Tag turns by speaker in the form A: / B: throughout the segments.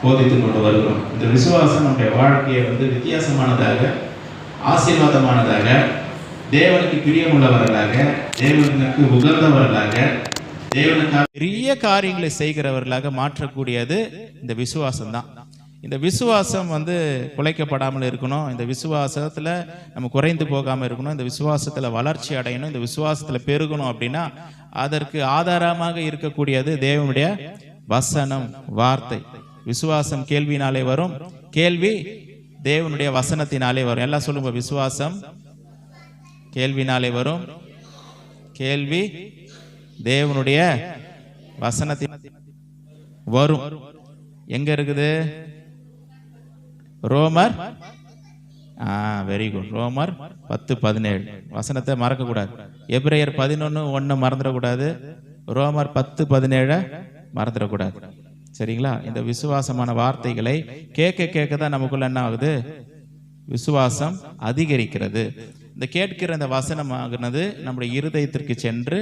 A: போதித்து கொண்டு வருகிறோம். இந்த விசுவாசம் நம்முடைய வாழ்க்கையை வித்தியாசமானதாக, ஆசீர்வாதமானதாக, தேவனுக்கு பிரியமுள்ளவர்களாக, தேவனுக்கு உகந்தவர்களாக, தேவனுக்காக பெரிய காரியங்களை செய்கிறவர்களாக மாற்றக்கூடியது இந்த விசுவாசம் தான். இந்த விசுவாசம் குலைக்கப்படாமல் இருக்கணும். இந்த விசுவாசத்தில் நம்ம குறைந்து போகாமல் இருக்கணும். இந்த விசுவாசத்தில் வளர்ச்சி அடையணும். இந்த விசுவாசத்தில் பெருகணும். அப்படின்னா அதற்கு ஆதாரமாக இருக்கக்கூடியது தேவனுடைய வசனம், வார்த்தை. விசுவாசம் கேள்வினாலே வரும், கேள்வி தேவனுடைய வசனத்தினாலே வரும். எல்லாம் சொல்லுங்க, விசுவாசம் கேள்வினாலே வரும், கேள்வி தேவனுடைய வசனத்தின் வரும். எங்க இருக்குது? ரோமர், வெரி குட், ரோமர் 10:17 வசனத்தை மறக்க கூடாது. எபிரேயர் 11:1 மறந்துடக்கூடாது. ரோமர் 10:17 மறந்துடக்கூடாது. சரிங்களா? இந்த விசுவாசமான வார்த்தைகளை கேட்க தான் நமக்குள்ள என்ன ஆகுது? விசுவாசம் அதிகரிக்கிறது. இந்த கேட்கிற இந்த வசனமாகிறது நம்முடைய இருதயத்திற்கு சென்று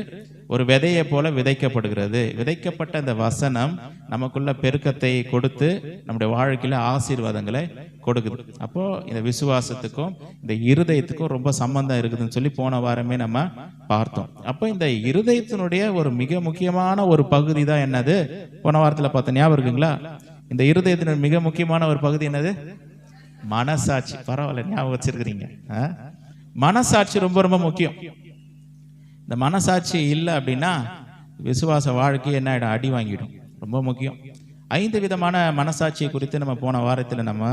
A: ஒரு விதையை போல விதைக்கப்படுகிறது. விதைக்கப்பட்ட இந்த வசனம் நமக்குள்ள பெருக்கத்தை கொடுத்து நம்முடைய வாழ்க்கையில ஆசீர்வாதங்களை கொடுக்குது. அப்போ இந்த விசுவாசத்துக்கும் இந்த இருதயத்துக்கும் ரொம்ப சம்பந்தம் இருக்குதுன்னு சொல்லி போன வாரமே நம்ம பார்த்தோம். அப்போ இந்த இருதயத்தினுடைய ஒரு மிக முக்கியமான ஒரு பகுதி தான் என்னது? போன வாரத்தில் பார்த்த ஞாபகம் இருக்குங்களா? இந்த இருதயத்தினுடைய மிக முக்கியமான ஒரு பகுதி என்னது? மனசாட்சி. பரவாயில்ல, ஞாபகம் வச்சிருக்கிறீங்க. மனசாட்சி ரொம்ப ரொம்ப முக்கியம். இந்த மனசாட்சி இல்லை அப்படின்னா விசுவாச வாழ்க்கை என்ன ஆகிடும்? அடி வாங்கிடும். ரொம்ப முக்கியம். 5 விதமான மனசாட்சியை குறித்து நம்ம போன வாரத்தில் நம்ம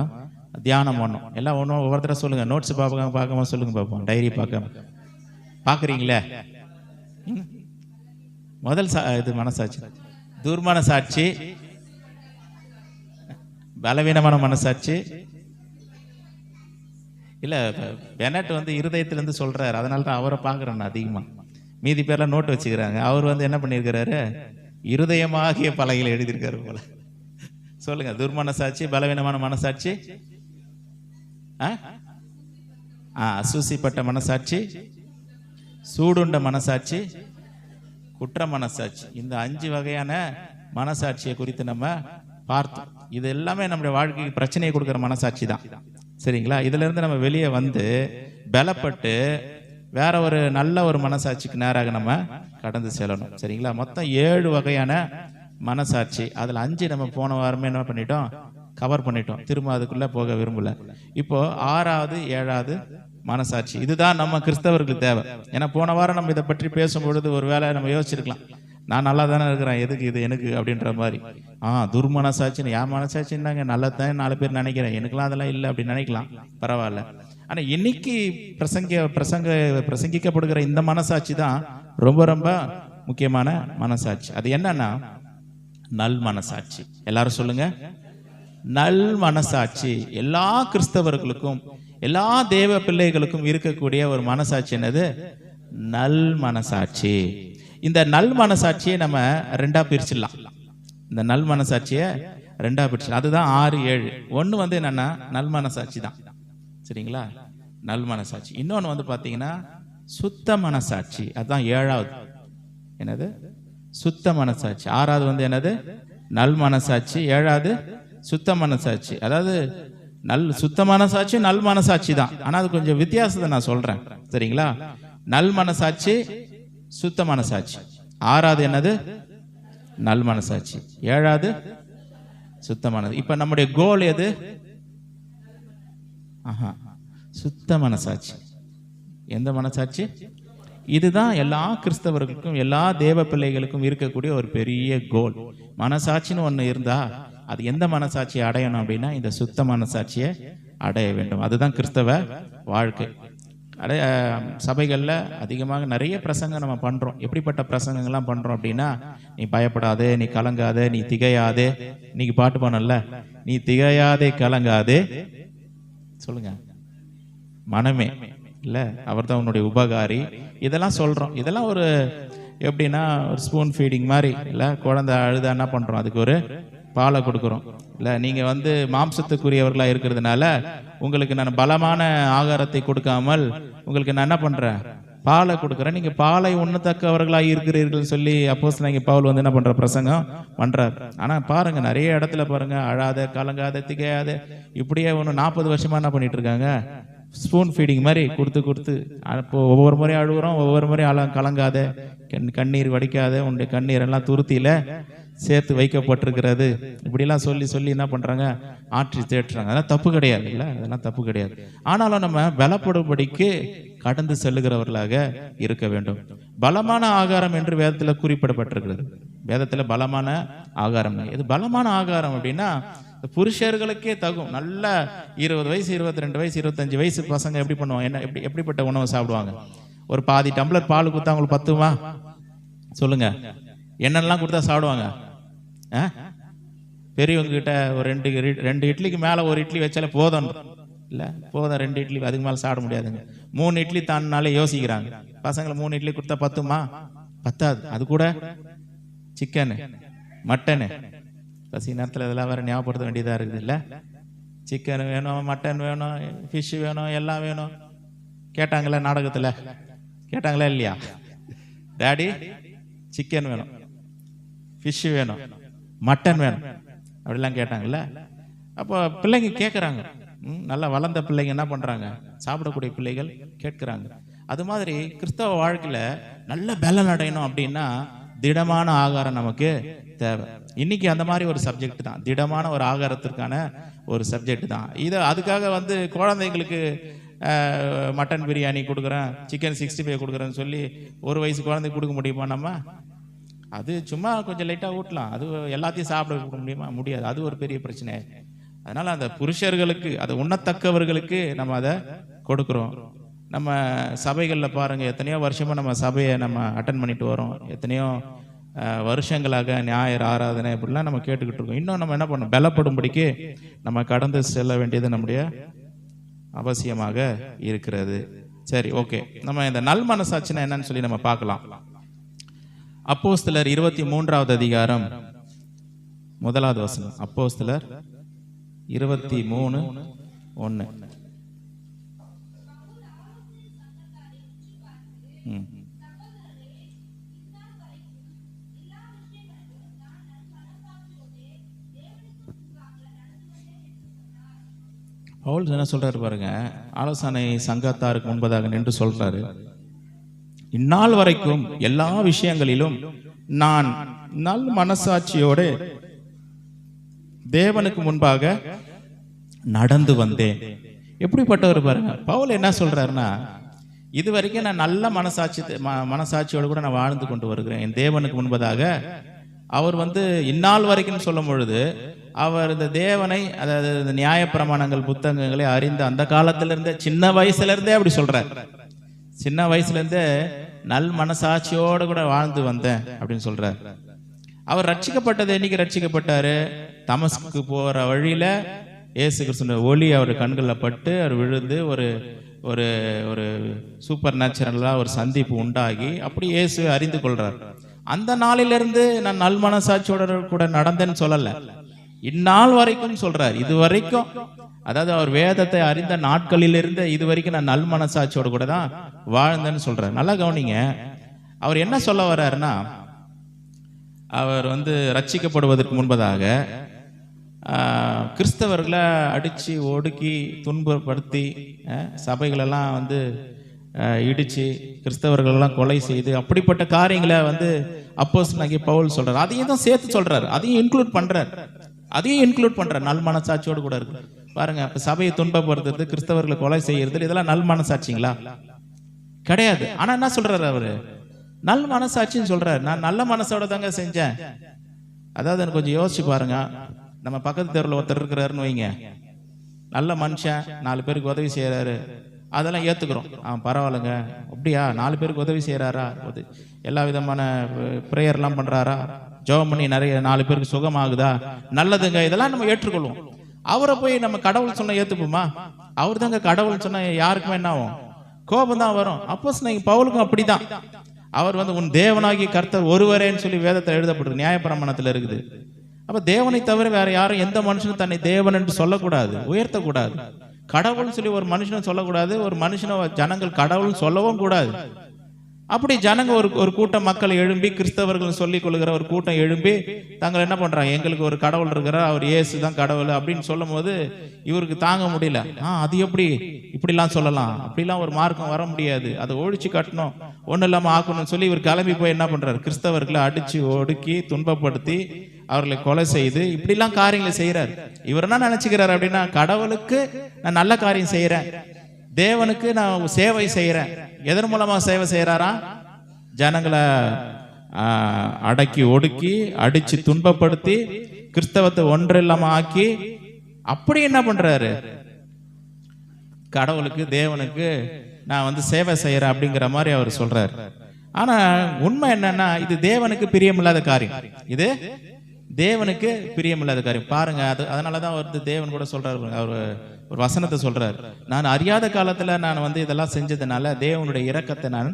A: தியானம் பண்ணோம். எல்லாம் ஒவ்வொருத்தர சொல்லுங்க. நோட்ஸ் பார்க்காம சொல்லுங்க பார்ப்போம். டைரி பார்க்குறீங்களே. முதல் இது மனசாட்சி. துர்மன சாட்சி, பலவீனமான மனசாட்சி. இல்லை, பெனட் இருதயத்திலேருந்து சொல்கிறார். அதனால தான் அவரை பார்க்குறேன் நான் அதிகமாக. மீதி பேர்லாம் நோட்டு வச்சுக்கிறாங்க. அவர் என்ன பண்ணியிருக்கிறாரு? இருதயமாகிய பலகையில் எழுதியிருக்காரு போல. சொல்லுங்க, துர்மன சாட்சி, பலவீனமான மனசாட்சி, அசூசிப்பட்ட மனசாட்சி, சூடுண்ட மனசாட்சி, குற்ற மனசாட்சி. இந்த 5 வகையான மனசாட்சியை குறித்து நம்ம பார்த்தோம். இது எல்லாமே நம்முடைய வாழ்க்கைக்கு பிரச்சனையை கொடுக்குற மனசாட்சி தான். சரிங்களா? இதுல இருந்து நம்ம வெளியே பலப்பட்டு வேற ஒரு நல்ல ஒரு மனசாட்சிக்கு நேராக நம்ம கடந்து செல்லணும். சரிங்களா? மொத்தம் 7 வகையான மனசாட்சி. அதுல 5 நம்ம போன வாரமே என்ன பண்ணிட்டோம்? கவர் பண்ணிட்டோம். திரும்ப அதுக்குள்ள போக விரும்பல. இப்போ 6வது 7வது மனசாட்சி. இதுதான் நம்ம கிறிஸ்தவர்களுக்கு தேவை. ஏன்னா போன வாரம் நம்ம இதை பற்றி பேசும்பொழுது ஒரு வேளை நம்ம யோசிச்சிருக்கலாம், நான் நல்லா தானே இருக்கிறேன், எதுக்கு இது எனக்கு அப்படின்ற மாதிரி. துர்மனசாட்சின்னு என் மனசாட்சி என்னங்க, நல்லதான் 4 பேர் நினைக்கிறேன், எனக்குலாம் அதெல்லாம் இல்லை அப்படின்னு நினைக்கலாம். பரவாயில்ல. ஆனால் இன்னைக்கு பிரசங்கிக்கப்படுகிற இந்த மனசாட்சி தான் ரொம்ப ரொம்ப முக்கியமான மனசாட்சி. அது என்னன்னா நல் மனசாட்சி. எல்லாரும் சொல்லுங்க, நல் மனசாட்சி. எல்லா கிறிஸ்தவர்களுக்கும் எல்லா தேவ பிள்ளைகளுக்கும் இருக்கக்கூடிய ஒரு மனசாட்சி என்னது? நல் மனசாட்சி. இந்த நல் மனசாட்சியை நம்ம 2ஆ பிரிச்சிடலாம். இந்த நல் மனசாட்சியை 2ஆ பிரிச்சிடலாம். அதுதான் 6, 7. ஒன்று என்னன்னா நல் மனசாட்சி தான். சரிங்களா? நல் மனசாட்சி. இன்னொன்று பார்த்தீங்கன்னா சுத்த மனசாட்சி. அதுதான் 7வது. என்னது? சுத்த மனசாட்சி. 6வது என்னது? நல் மனசாட்சி. 7வது சுத்த மனசாட்சி. அதாவது சுத்த மனசாட்சி நல் மனசாட்சி தான். ஆனால் அது கொஞ்சம் வித்தியாசத்தை நான் சொல்றேன். சரிங்களா? நல் மனசாட்சி, சுத்த மனசாட்சி. 6வது என்னது? நல் மனசாட்சி. 7வது சுத்த மனசாட்சி. இப்ப நம்முடைய கோல் எது? சுத்த மனசாட்சி. எந்த மனசாட்சி? இதுதான் எல்லா கிறிஸ்தவர்களுக்கும் எல்லா தேவ பிள்ளைகளுக்கும் இருக்கக்கூடிய ஒரு பெரிய கோல். மனசாட்சின்னு ஒன்று இருந்தா அது எந்த மனசாட்சியை அடையணும் அப்படின்னா இந்த சுத்த மனசாட்சியை அடைய வேண்டும். அதுதான் கிறிஸ்தவ வாழ்க்கை. சபைகளில் அதிகமாக நிறைய பிரசங்கம் நம்ம பண்ணுறோம். எப்படிப்பட்ட பிரசங்கங்கள்லாம் பண்ணுறோம் அப்படின்னா, நீ பயப்படாதே, நீ கலங்காதே, நீ திகையாதே. இன்னைக்கு பாட்டு பண்ணல, நீ திகையாதே கலங்காதே, சொல்லுங்க, மனமே இல்லை அவர் தான் உன்னுடைய உபகாரி. இதெல்லாம் சொல்கிறோம். இதெல்லாம் ஒரு எப்படின்னா ஒரு ஸ்பூன் ஃபீடிங் மாதிரி. இல்லை, குழந்தை அழுதா என்ன பண்ணுறோம்? அதுக்கு ஒரு பாலை கொடுக்குறோம். இல்லை, நீங்கள் மாம்சத்துக்குரியவர்களாக இருக்கிறதுனால உங்களுக்கு நான் பலமான ஆகாரத்தை கொடுக்காமல் உங்களுக்கு நான் என்ன பண்ணுறேன்? பாலை கொடுக்குறேன், நீங்க பாலை உண்ணத்தக்கவர்களாக இருக்கிறீர்கள் சொல்லி அப்போஸ்தலனாகிய பவுல் வந்து என்ன பண்ற, பிரசங்கம் பண்றார். ஆனா பாருங்க, நிறைய இடத்துல பாருங்க, அழாத, கலங்காத, திகையாத, இப்படியே ஒன்று 40 வருஷமா என்ன பண்ணிட்டு இருக்காங்க, ஸ்பூன் ஃபீடிங் மாதிரி கொடுத்து கொடுத்து. அப்போ ஒவ்வொரு முறையும் அழுகுறோம், ஒவ்வொரு முறையும் கலங்காத, கண்ணீர் வடிக்காத, உன்னுடைய கண்ணீர் எல்லாம் துருத்தியில சேர்த்து வைக்கப்பட்டிருக்கிறது, இப்படிலாம் சொல்லி சொல்லி என்ன பண்றாங்க, ஆற்றி தேற்றுறாங்க. அதெல்லாம் தப்பு கிடையாது, இல்லை, அதெல்லாம் தப்பு கிடையாது. ஆனாலும் நம்ம பலப்படும்படிக்கு கடந்து செல்லுகிறவர்களாக இருக்க வேண்டும். பலமான ஆகாரம் என்று வேதத்தில் குறிப்பிடப்பட்டிருக்கிறது. வேதத்தில் பலமான ஆகாரம், இது பலமான ஆகாரம் அப்படின்னா புருஷர்களுக்கே தகும். நல்ல 20 வயசு, 22 வயசு, 25 வயசு பசங்க எப்படி பண்ணுவாங்க, என்ன எப்படிப்பட்ட உணவு சாப்பிடுவாங்க? ஒரு பாதி டம்ளர் பால் கொடுத்தா அவங்களுக்கு பத்துமா சொல்லுங்க? என்னெல்லாம் கொடுத்தா சாப்பிடுவாங்க? பெரியவங்க கிட்ட ஒரு 2 இட்லிக்கு மேலே ஒரு இட்லி வச்சாலே போதும், இல்லை போதும், 2 இட்லி அதுக்கு மேலே சாப்பிட முடியாதுங்க. 3 இட்லி தானாலே யோசிக்கிறாங்க. பசங்களை 3 இட்லி கொடுத்தா பத்துமா? பத்தாது. அது கூட சிக்கனு, மட்டனு, பசி நேரத்தில் இதெல்லாம் வேற ஞாபகப்படுத்த வேண்டியதாக இருக்குது, இல்லை? சிக்கன் வேணும், மட்டன் வேணும், ஃபிஷ் வேணும், எல்லாம் வேணும். கேட்டாங்களா நாடகத்தில்? கேட்டாங்களா இல்லையா? டாடி சிக்கன் வேணும், ஃபிஷ் வேணும், மட்டன் வேணும், அப்படிலாம் கேட்டாங்கல்ல. அப்போ பிள்ளைங்க கேட்குறாங்க. நல்லா வளர்ந்த பிள்ளைங்க என்ன பண்ணுறாங்க, சாப்பிடக்கூடிய பிள்ளைகள் கேட்குறாங்க. அது மாதிரி கிறிஸ்தவ வாழ்க்கையில் நல்ல பலன் அடையணும் அப்படின்னா திடமான ஆகாரம் நமக்கு தேவை. இன்னைக்கு அந்த மாதிரி ஒரு சப்ஜெக்ட் தான், திடமான ஒரு ஆகாரத்திற்கான ஒரு சப்ஜெக்ட் தான் இது. அதுக்காக வந்து குழந்தைங்களுக்கு மட்டன் பிரியாணி கொடுக்குறேன், சிக்கன் 65 கொடுக்குறேன்னு சொல்லி 1 வயசு குழந்தைக்கு கொடுக்க முடியுமா நம்ம? அது சும்மா கொஞ்சம் லைட்டாக ஊட்டலாம், அது எல்லாத்தையும் சாப்பிட முடியுமா? முடியாது. அது ஒரு பெரிய பிரச்சனை. அதனால் அந்த புருஷர்களுக்கு, அதை உண்ணத்தக்கவர்களுக்கு நம்ம அதை கொடுக்குறோம். நம்ம சபைகளில் பாருங்கள், எத்தனையோ வருஷமாக நம்ம சபையை நம்ம அட்டன் பண்ணிட்டு வரோம். எத்தனையோ வருஷங்களாக ஞாயிறு ஆராதனை இப்படிலாம் நம்ம கேட்டுக்கிட்டு இருக்கோம். இன்னும் நம்ம என்ன பண்ணோம், பலப்படும்படிக்கு நம்ம கடந்து செல்ல வேண்டியது நம்முடைய அவசியமாக இருக்கிறது. சரி, ஓகே. நம்ம இந்த நல் மனசாட்சினா என்னன்னு சொல்லி நம்ம பார்க்கலாம். அப்போஸ்தலர் 23வது அதிகாரம் 1வது வசனம். அப்போஸ்தலர் 23:1. பவுல் என்ன சொல்றாரு பாருங்க, ஆலோசனை சங்கத்தாருக்கு முன்பதாக நின்று சொல்றாரு, இந்நாள் வரைக்கும் எல்லா விஷயங்களிலும் நான் நல் மனசாட்சியோடு தேவனுக்கு முன்பாக நடந்து வந்தேன். எப்படிப்பட்டவர் பாருங்க. பவுல் என்ன சொல்றாருன்னா, இது வரைக்கும் நான் நல்ல மனசாட்சியோடு கூட நான் வாழ்ந்து கொண்டு வருகிறேன் என் தேவனுக்கு முன்பதாக. அவர் வந்து இந்நாள் வரைக்கும் சொல்லும் பொழுது அவர் இந்த தேவனை, அதாவது இந்த நியாயப்பிரமாணங்கள் புத்தகங்களை அறிந்த அந்த காலத்திலிருந்தே, சின்ன வயசுல இருந்தே அப்படி சொல்றார். சின்ன வயசுல இருந்தே நல் மனசாட்சியோடு கூட வாழ்ந்து வந்தேன் அப்படின்னு சொல்றார். அவர் ரட்சிக்கப்பட்டது என்னைக்கு ரட்சிக்கப்பட்டாரு? தமஸ்குக்கு போற வழியில இயேசு கிறிஸ்துவின் ஒளி அவர் கண்களில் பட்டு அவர் விழுந்து ஒரு ஒரு ஒரு சூப்பர் நேச்சுரலா ஒரு சந்திப்பு உண்டாகி அப்படி இயேசு அறிந்து கொள்றார். அந்த நாளிலிருந்து நான் நல் மனசாட்சியோட கூட நடந்தேன்னு சொல்லல, இந்நாள் வரைக்கும் சொல்றார். இது வரைக்கும், அதாவது அவர் வேதத்தை அறிந்த நாட்களிலிருந்து இது வரைக்கும் நான் நல் மனசாட்சியோட கூட தான் வாழ்ந்தேன்னு சொல்றார். நல்லா கவனிங்க, அவர் என்ன சொல்ல வர்றாருன்னா, அவர் வந்து ரட்சிக்கப்படுவதற்கு முன்பதாக கிறிஸ்தவர்களை அடித்து ஒடுக்கி துன்பப்படுத்தி சபைகளெல்லாம் வந்து இடித்து கிறிஸ்தவர்களெல்லாம் கொலை செய்து அப்படிப்பட்ட காரியங்களை வந்து அப்போஸ்தலனாகிய பவுல் சொல்றார். அதையும் தான் சேர்த்து சொல்றாரு, அதையும் இன்க்ளூட் பண்றார். நல் மனசாட்சியோடு கூட இருக்கு பாருங்க. அப்ப சபையை துன்பப்படுத்துறது, கிறிஸ்தவர்களை கொலை செய்யறது, இதெல்லாம் நல் மனசாட்சிங்களா? கிடையாது. ஆனா என்ன சொல்றாரு அவரு? நல் மனசாட்சின்னு சொல்றாரு. நான் நல்ல மனசோட தாங்க செஞ்சேன். அதாவது எனக்கு கொஞ்சம் யோசிச்சு பாருங்க, நம்ம பக்கத்து தெருவில் ஒருத்தர் இருக்கிறாருன்னு வைங்க, நல்ல மனுஷன், 4 பேருக்கு உதவி செய்யறாரு, அதெல்லாம் ஏத்துக்கிறோம். பரவாயில்லைங்க, அப்படியா 4 பேருக்கு உதவி செய்யறாரா, எல்லா விதமான பிரேயர்லாம் பண்றாரா, ஜெபம் பண்ணி நிறைய 4 பேருக்கு சுகமாகுதா, நல்லதுங்க, இதெல்லாம் நம்ம ஏற்றுக்கொள்வோம். அவரை போய் நம்ம கடவுள் சொன்னா ஏத்துப்போமா? அவர் தாங்க கடவுள் சொன்னா யாருக்குமே என்ன ஆகும்? கோபம் தான் வரும். அப்போஸ்தலனாகிய பவுலுக்கும் அப்படிதான். அவர் வந்து உன் தேவனாகிய கர்த்தர் ஒருவரேன்னு சொல்லி வேதத்தில் எழுதப்பட்டிருக்கு, நியாயப்பிரமாணத்தில் இருக்குது. அப்ப தேவனை தவிர வேற யாரும் எந்த மனுஷனும் தன்னை தேவன் என்று சொல்லக்கூடாது, உயர்த்தக்கூடாது. கடவுள்னு சொல்லி ஒரு மனுஷனை சொல்லக்கூடாது, ஒரு மனுஷனை ஜனங்கள் கடவுள்னு சொல்லவும் கூடாது. அப்படி ஜனங்க ஒரு கூட்டம் மக்கள் எழும்பி, கிறிஸ்தவர்கள் சொல்லிக் கொள்கிற ஒரு கூட்டம் எழும்பி தாங்கள் என்ன பண்றாங்க, எங்களுக்கு ஒரு கடவுள் இருக்கிறார், அவர் இயேசு தான் கடவுள் அப்படின்னு சொல்லும் போது இவருக்கு தாங்க முடியல. அது எப்படி இப்படிலாம் சொல்லலாம், அப்படிலாம் ஒரு மார்க்கம் வர முடியாது, அதை ஒழிச்சு கட்டணும், ஒன்றும் இல்லாமல் ஆக்கணும்னு சொல்லி இவர் கிளம்பி போய் என்ன பண்றாரு, கிறிஸ்தவர்களை அடிச்சு ஒடுக்கி துன்பப்படுத்தி அவர்களை கொலை செய்து இப்படிலாம் காரியங்களை செய்யறாரு. இவர் என்ன நினைச்சுக்கிறார் அப்படின்னா, கடவுளுக்கு நான் நல்ல காரியம் செய்யறேன், தேவனுக்கு நான் சேவை செய்யறேன். எதன் மூலமா சேவை செய்யறாரா, ஜனங்களை அடக்கி ஒடுக்கி அடிச்சு துன்பப்படுத்தி கிறிஸ்தவத்தை ஒன்று இல்லாம ஆக்கி அப்படி என்ன பண்றாரு, கடவுளுக்கு தேவனுக்கு நான் சேவை செய்யறேன் அப்படிங்கிற மாதிரி அவர் சொல்றாரு. ஆனா உண்மை என்னன்னா, இது தேவனுக்கு பிரியமில்லாத காரியம், இது தேவனுக்கு பிரியமில்லாத காரியம். பாருங்க, அதனாலதான் தேவன் கூட சொல்றாரு, அவர் ஒரு வசனத்தை சொல்றாரு, நான் அறியாத காலத்துல நான் இதெல்லாம் செஞ்சதுனால தேவனுடைய இரக்கத்தை நான்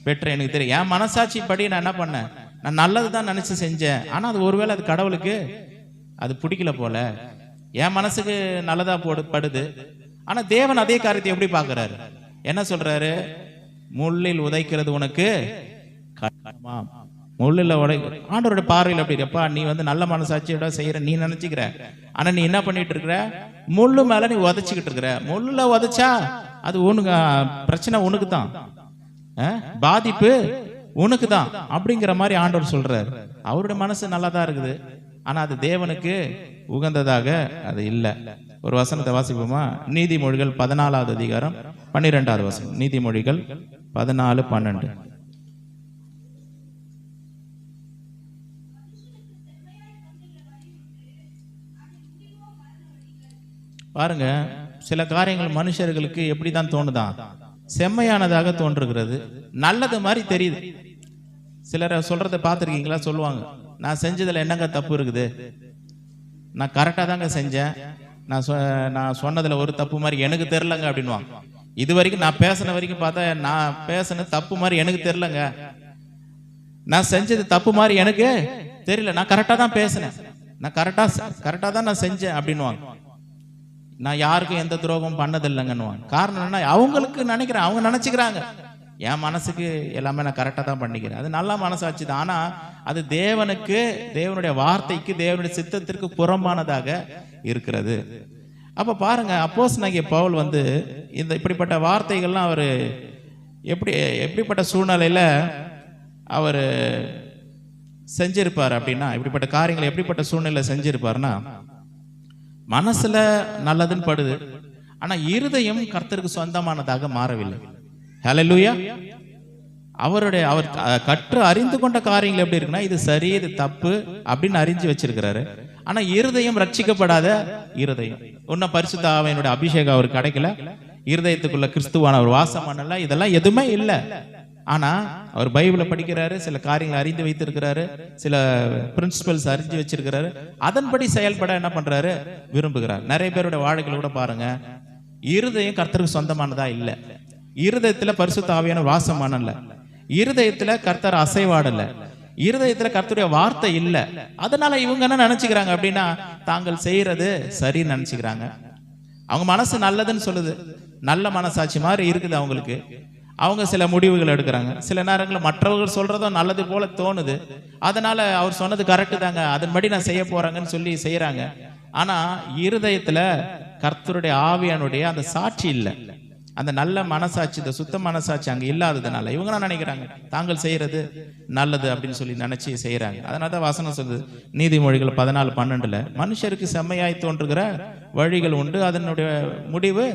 A: பெற்றேன். எனக்கு தெரியும், என் மனசாட்சி படி நான் என்ன பண்ணேன், நான் நல்லதுதான் நினைச்சு செஞ்சேன். ஆனா அது ஒருவேளை அது கடவுளுக்கு அது பிடிக்கல போல, என் மனசுக்கு நல்லதா படுது. ஆனா தேவன் அதே காரியத்தை எப்படி பாக்குறாரு, என்ன சொல்றாரு, முள்ளில் உதைக்கிறது உனக்கு கடினமா, முள்ளில் ஆண்டவருடைய பார்வையில் அப்படி இருப்பா, நீ நல்ல மனசாட்சியோட செய்யற நீ நினைச்சுக்கிற, ஆனா நீ என்ன பண்ணிட்டு இருக்கிற, முள்ளு மேல நீ உதைச்சுக்கிட்டு இருக்கிற. முள்ளுல உதைச்சா அது உனக்கு பிரச்சனை, உனக்கு தான் பாதிப்பு, உனக்கு தான் அப்படிங்கிற மாதிரி ஆண்டவர் சொல்றாரு. அவருடைய மனசு நல்லா தான் இருக்குது, ஆனா அது தேவனுக்கு உகந்ததாக அது இல்லை. ஒரு வசனத்தை வாசிப்போமா, நீதிமொழிகள் 14வது அதிகாரம் 12வது வசனம். நீதிமொழிகள் 14:12. பாருங்க, சில காரியங்கள் மனுஷர்களுக்கு எப்படிதான் தோணுதான், செம்மையானதாக தோன்றுகிறது, நல்லது மாதிரி தெரியுது. சிலர் சொல்றதை பார்த்துருக்கீங்களா, சொல்லுவாங்க, நான் செஞ்சதுல என்னங்க தப்பு இருக்குது, நான் கரெக்டா தாங்க செஞ்சேன், நான் சொன்னதுல ஒரு தப்பு மாதிரி எனக்கு தெரியலங்க அப்படின்வாங்க. இது வரைக்கும் நான் பேசின வரைக்கும் பார்த்தா நான் பேசின தப்பு மாதிரி எனக்கு தெரியலங்க, நான் செஞ்சது தப்பு மாதிரி எனக்கு தெரியல, நான் கரெக்டா தான் பேசினேன், நான் கரெக்டா தான் நான் செஞ்சேன் அப்படின்வாங்க. நான் யாருக்கும் எந்த துரோகம் பண்ணதில்லைங்கன்னு. காரணம் என்ன, அவங்களுக்கு நினைக்கிறேன், அவங்க நினைச்சுக்கிறாங்க என் மனசுக்கு எல்லாமே நான் கரெக்டா தான் பண்ணிக்கிறேன், அது நல்ல மனசாட்சி தான். ஆனா அது தேவனுக்கு, தேவனுடைய வார்த்தைக்கு, தேவனுடைய சித்தத்திற்கு புறம்பானதாக இருக்கிறது. அப்ப பாருங்க, அப்போஸ்தலனாகிய பவுல் இந்த இப்படிப்பட்ட வார்த்தைகள்லாம் அவர் எப்படிப்பட்ட சூழ்நிலையில அவர் செஞ்சிருப்பார் அப்படின்னா, இப்படிப்பட்ட காரியங்களை எப்படிப்பட்ட சூழ்நிலை செஞ்சிருப்பாருன்னா, மனசுல நல்லதுன்னு படுது, ஆனா இருதயம் கர்த்தருக்கு சொந்தமானதாக மாறவில்லை. ஹல்லேலூயா. அவர் கற்று அறிந்து கொண்ட காரியங்கள் எப்படி இருக்குன்னா, இது சரி இது தப்பு அப்படின்னு அறிஞ்சு வச்சிருக்கிறாரு. ஆனா இருதயம் ரட்சிக்கப்படாத இருதயம், இன்னும் பரிசுத்த ஆவியினுடைய அபிஷேகம் அவருக்கு கிடைக்கல, இருதயத்துக்குள்ள கிறிஸ்துவான ஒரு வாசம் பண்ணல, இதெல்லாம் எதுவுமே இல்லை. ஆனா அவர் பைபிளை படிக்கிறாரு, சில காரியங்களை அறிந்து வைத்திருக்கிறாரு, சில பிரின்சிபல்ஸ் அறிஞ்சு வச்சிருக்கிறாரு, அதன்படி செயல்பட என்ன பண்றாரு, விரும்புகிறார். நிறைய பேருடைய வாழ்க்கையில கூட பாருங்க, இருதயம் கர்த்தருக்கு சொந்தமானதா இல்லை, இருதயத்துல பரிசுத்த ஆவியான வாசம் பண்ணல, இருதயத்துல கர்த்தர் அசைவாடல, இருதயத்துல கர்த்தருடைய வார்த்தை இல்ல. அதனால இவங்க என்ன நினைச்சுக்கிறாங்க அப்படின்னா, தாங்கள் செய்யறது சரின்னு நினைச்சுக்கிறாங்க. அவங்க மனசு நல்லதுன்னு சொல்லுது, நல்ல மனசாட்சி மாதிரி இருக்குது அவங்களுக்கு, அவங்க சில முடிவுகள் எடுக்கிறாங்க. சில நேரங்களில் மற்றவர்கள் சொல்றதும் நல்லது போல தோணுது, அதனால அவர் சொன்னது கரெக்டு தாங்க, அதன்படி நான் செய்ய போறாங்கன்னு சொல்லி செய்யறாங்க. ஆனா இருதயத்துல கர்த்தருடைய ஆவியானுடைய அந்த சாட்சி இல்லை, அந்த நல்ல மனசாட்சி, இந்த சுத்த மனசாட்சி அங்க இல்லாததுனால இவங்க என்ன நினைக்கிறாங்க, தாங்கள் செய்யறது நல்லது அப்படின்னு சொல்லி நினைச்சு செய்யறாங்க. அதனாலதான் வசனம் சொல்லுது, நீதிமொழிகள் 14:12, மனுஷருக்கு செம்மையாய் தோன்றுகிற வழிகள் உண்டு, அதனுடைய முடிவு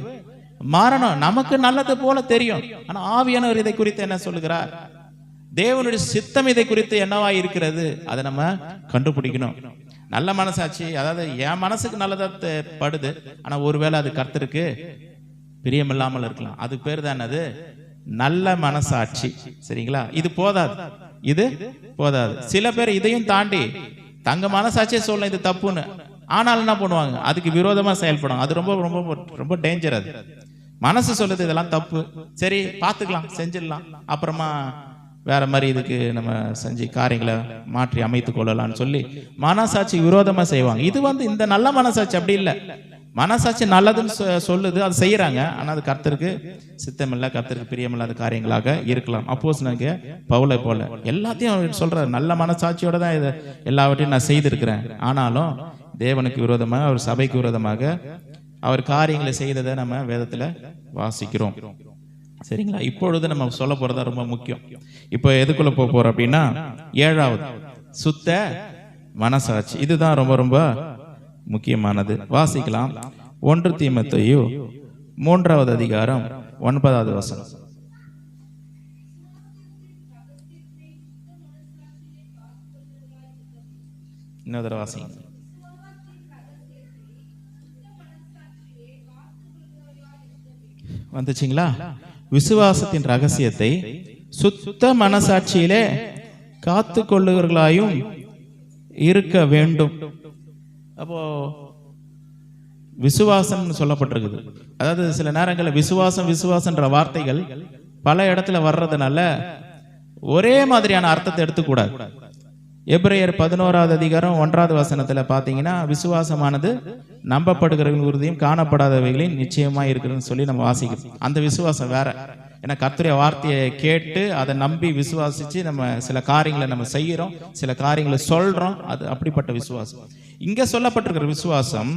A: மாறணும். நமக்கு நல்லது போல தெரியும், ஆனா ஆவியானவர் இதை குறித்து என்ன சொல்லுகிறார், தேவனுடைய சித்தம் இதை குறித்து என்னவா இருக்கிறது, அதை நம்ம கண்டுபிடிக்கணும். நல்ல மனசாட்சி, அதாவது என் மனசுக்கு நல்லதா படுது, ஆனா ஒருவேளை அது கர்த்தருக்கு பிரியமில்லாமல் இருக்கலாம், அது பேர் தான் அது நல்ல மனசாட்சி. சரிங்களா, இது போதாது, இது போதாது. சில பேர் இதையும் தாண்டி தங்க மனசாட்சியே சொல்ல இது தப்புன்னு, ஆனால் என்ன பண்ணுவாங்க, அதுக்கு விரோதமா செயல்படும். அது ரொம்ப ரொம்ப ரொம்ப டேஞ்சர். அது மனசு சொல்லுது இதெல்லாம் தப்பு, சரி பார்த்துக்கலாம், செஞ்சிடலாம், அப்புறமா வேற மாதிரி இதுக்கு நம்ம செஞ்சு காரியங்களை மாற்றி அமைத்துக் கொள்ளலாம்னு சொல்லி மனசாட்சி விரோதமா செய்வாங்க. இது இந்த நல்ல மனசாட்சி அப்படி இல்லை. மனசாட்சி நல்லதுன்னு சொல்லுது, அது செய்யறாங்க. ஆனா அது கர்த்தருக்கு சித்தமில்லை, கர்த்தருக்கு பிரியமில்லாத காரியங்களாக இருக்கலாம். அப்போஸ்தலனாகிய பவுலை போல எல்லாத்தையும் அவர் சொல்றாரு, நல்ல மனசாட்சியோட தான் இதை எல்லாவற்றையும் நான் செய்திருக்கிறேன். ஆனாலும் தேவனுக்கு விரோதமாக, அவர் சபைக்கு விரோதமாக அவர் காரியங்களை செய்ததை நம்ம வேதத்துல வாசிக்கிறோம். சரிங்களா? இப்பொழுது நம்ம சொல்ல போறதா ரொம்ப முக்கியம். இப்போ எதுக்குள்ள போறோம் அப்படின்னா, 7வது சுத்த மனசாட்சி. இதுதான் ரொம்ப ரொம்ப முக்கியமானது. வாசிக்கலாம். 1 தீமோத்தேயு 3வது அதிகாரம் 9வது வசனம். இன்னொரு வாசிங்க. வந்துச்சுங்களா? விசுவாசத்தின் ரகசியத்தை சுத்த மனசாட்சியிலே காத்து கொள்ளுகிறவர்களாயும் இருக்க வேண்டும். அப்போ விசுவாசம் சொல்லப்பட்டிருக்குது. அதாவது சில நேரங்களில் விசுவாசம்ன்ற வார்த்தைகள் பல இடத்துல வர்றதுனால ஒரே மாதிரியான அர்த்தத்தை எடுத்துக்கூடாது. எபிரேயர் 11வது அதிகாரம் 1வது வசனத்துல பாத்தீங்கன்னா, விசுவாசமானது நம்பப்படுகிறவர்கள் உறுதியும் காணப்படாதவைகளின் நிச்சயமா இருக்குதுன்னு சொல்லி நம்ம வாசிக்கிறோம். அந்த விசுவாசம் வேற. ஏன்னா கர்த்தருடைய வார்த்தையை கேட்டு அதை நம்பி விசுவாசிச்சு நம்ம சில காரியங்களை நம்ம செய்யறோம், சில காரியங்களை சொல்றோம். அது அப்படிப்பட்ட விசுவாசம். இங்க சொல்லப்பட்டிருக்கிற விசுவாசம்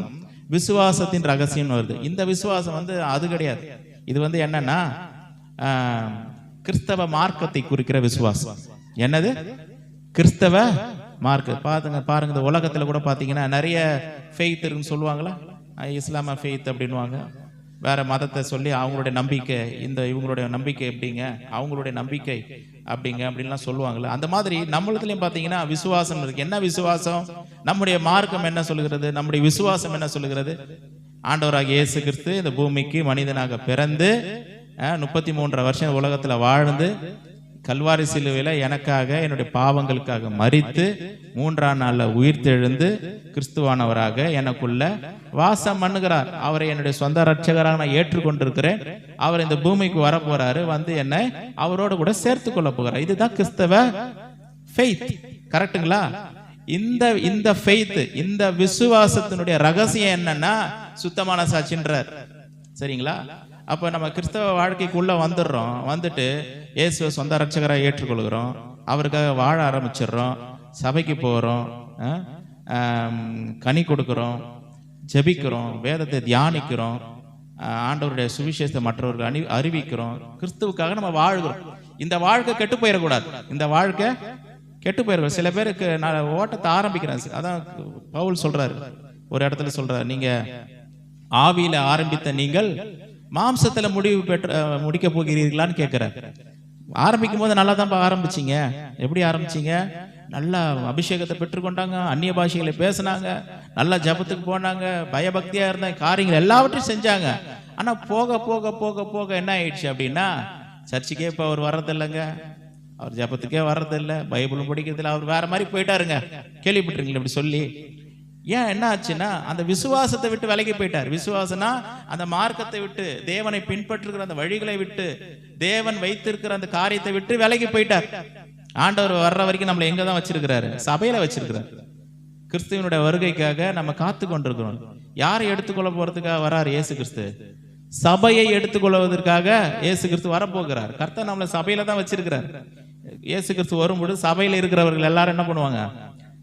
A: விசுவாசத்தின் ரகசியம் வருது. இந்த விசுவாசம் அது கிடையாது. இது என்னன்னா கிறிஸ்தவ மார்க்கத்தை குறிக்கிற விசுவாசம். என்னது? கிறிஸ்தவ மார்க்க. பாருங்க இந்த உலகத்துல கூட பாத்தீங்கன்னா நிறைய ஃபெய்த் இருக்குன்னு சொல்லுவாங்களா, இஸ்லாம ஃபெய்த் அப்படின்வாங்க. வேற மதத்தை சொல்லி அவங்களுடைய நம்பிக்கை, இவங்களுடைய நம்பிக்கை எப்படிங்க, அவங்களுடைய நம்பிக்கை அப்படிங்க அப்படின்லாம் சொல்லுவாங்கல்ல. அந்த மாதிரி நம்மளதுலயும் பாத்தீங்கன்னா விசுவாசம் இருக்கு. என்ன விசுவாசம்? நம்முடைய மார்க்கம் என்ன சொல்லுகிறது? நம்முடைய விசுவாசம் என்ன சொல்லுகிறது? ஆண்டவராக இயேசு கிறிஸ்து இந்த பூமிக்கு மனிதனாக பிறந்து 33 வருஷம் உலகத்துல வாழ்ந்து கல்வாரி சிலுவையில எனக்காக என்னுடைய பாவங்களுக்காக மரித்து 3ஆம் நாள்ல உயிர்த்தெழுந்து கிறிஸ்துவானவராக எனக்குள்ள வாசம் பண்ணுகிறார். அவரை என்னுடைய சொந்த ரட்சகராக நான் ஏற்றுக்கொண்டிருக்கிறேன். அவர் இந்த பூமிக்கு வர போறாரு, என்னை அவரோடு கூட சேர்த்து கொள்ள போகிறார். இதுதான் கிறிஸ்தவ ஃபெய்த். கரெக்டுங்களா? இந்த ஃபெய்த், இந்த விசுவாசத்தினுடைய ரகசியம் என்னன்னா சுத்தமான சாட்சின்றார். சரிங்களா? அப்ப நம்ம கிறிஸ்தவ வாழ்க்கைக்குள்ள வந்துடுறோம். வந்துட்டு இயேசுவை சொந்த ரட்சகராக ஏற்றுக்கொள்கிறோம், அவருக்காக வாழ ஆரம்பிச்சிடுறோம், சபைக்கு போறோம், கனி கொடுக்கிறோம், ஜெபிக்கிறோம், வேதத்தை தியானிக்கிறோம், ஆண்டவருடைய சுவிசேஷத்தை மற்றவர்கள் அறிவிக்கிறோம், கிறிஸ்துவுக்காக நம்ம வாழ்கிறோம். இந்த வாழ்க்கை கெட்டு போயிடக்கூடாது. இந்த வாழ்க்கை கெட்டு போயிடக்கூடாது. சில பேருக்கு நான் ஓட்டத்தை ஆரம்பிக்கிறேன். அதான் பவுல் சொல்றாரு, ஒரு இடத்துல சொல்றாரு, நீங்க ஆவியில ஆரம்பித்த நீங்கள் மாம்சத்துல முடிக்க போகிறீர்களான்னு கேட்கிறார். ஆரம்பிக்கும் போது நல்லா தான் ஆரம்பிச்சீங்க. எப்படி ஆரம்பிச்சீங்க? நல்லா அபிஷேகத்தை பெற்றுக்கொண்டாங்க, அந்நிய பாஷைகளை பேசினாங்க, நல்லா ஜபத்துக்கு போனாங்க, பயபக்தியா இருந்தாங்க, காரியங்கள் எல்லாவற்றையும் செஞ்சாங்க. ஆனா போக போக போக போக என்ன ஆயிடுச்சு அப்படின்னா, சர்ச்சுக்கே இப்ப அவர் வர்றதில்லைங்க, அவர் ஜபத்துக்கே வர்றதில்லை, பைபிளும் படிக்கிறதில்லை, அவர் வேற மாதிரி போயிட்டாருங்க. கேள்விப்பட்டிருக்கீங்களா இப்படி சொல்லி? ஏன் என்ன ஆச்சுன்னா, அந்த விசுவாசத்தை விட்டு விலகி போயிட்டார். விசுவாசனா அந்த மார்க்கத்தை விட்டு, தேவனை பின்பற்றுகிற அந்த வழிகளை விட்டு, தேவன் வைத்திருக்கிற அந்த காரியத்தை விட்டு விலகி போயிட்டார். ஆண்டவர் வர்ற வரைக்கும் நம்மளை எங்க தான் வச்சிருக்கிறாரு? சபையில வச்சிருக்கிறார். கிறிஸ்துவனுடைய வருகைக்காக நம்ம காத்து கொண்டிருக்கிறோம். யாரை எடுத்துக்கொள்ள போறதுக்காக வராரு இயேசு கிறிஸ்து? சபையை எடுத்துக்கொள்வதற்காக இயேசு கிறிஸ்து வரப்போகிறார். கர்த்தர் நம்மளை சபையில தான் வச்சிருக்கிறார். இயேசு கிறிஸ்து வரும்போது சபையில இருக்கிறவர்கள் எல்லாரும் என்ன பண்ணுவாங்க?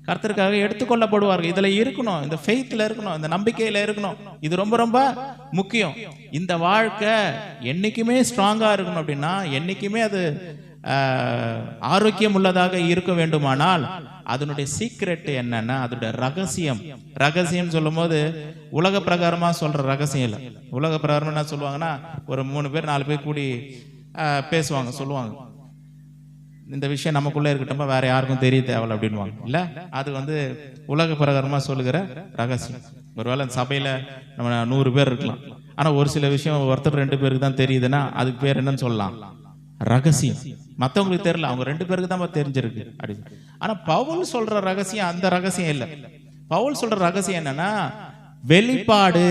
A: கர்த்தருக்காக எடுத்துக்கொள்ளப்படுவார்கள். இதுல இருக்கணும், இந்த ஃபெய்த்ல இருக்கணும், இந்த நம்பிக்கையில இருக்கணும். இது ரொம்ப ரொம்ப முக்கியம். இந்த வாழ்க்கை என்னைக்குமே ஸ்ட்ராங்கா இருக்கணும் அப்படின்னா, என்னைக்குமே அது ஆரோக்கியம் உள்ளதாக இருக்க வேண்டுமானால் அதனுடைய சீக்ரெட் என்னன்னா, அதோட ரகசியம் சொல்லும் போது உலக பிரகாரமா சொல்ற ரகசியம் இல்லை. உலக பிரகாரமா என்ன சொல்லுவாங்கன்னா, ஒரு 3 பேர் 4 பேர் கூடி பேசுவாங்க, சொல்லுவாங்க, இந்த விஷயம் நமக்குள்ள இருக்கட்டும், வேற யாருக்கும் தெரிய தேவை அப்படின்வாங்க. இல்ல, அது உலக பிரகாரமா சொல்லுகிற ரகசியம். ஒருவேளை சபையில நம்ம 100 பேர் இருக்கலாம், ஆனா ஒரு சில விஷயம் ஒருத்தர் 2 பேருக்கு தான் தெரியுதுன்னா அதுக்கு பேர் என்னன்னு சொல்லலாம்? ரகசியம். மற்றவங்களுக்கு தெரியல, அவங்க 2 பேருக்கு தான் தெரிஞ்சிருக்கு அப்படின்னு. ஆனா பவுல் சொல்ற ரகசியம் அந்த ரகசியம் இல்லை. பவுல் சொல்ற ரகசியம் என்னன்னா வெளிப்பாடு.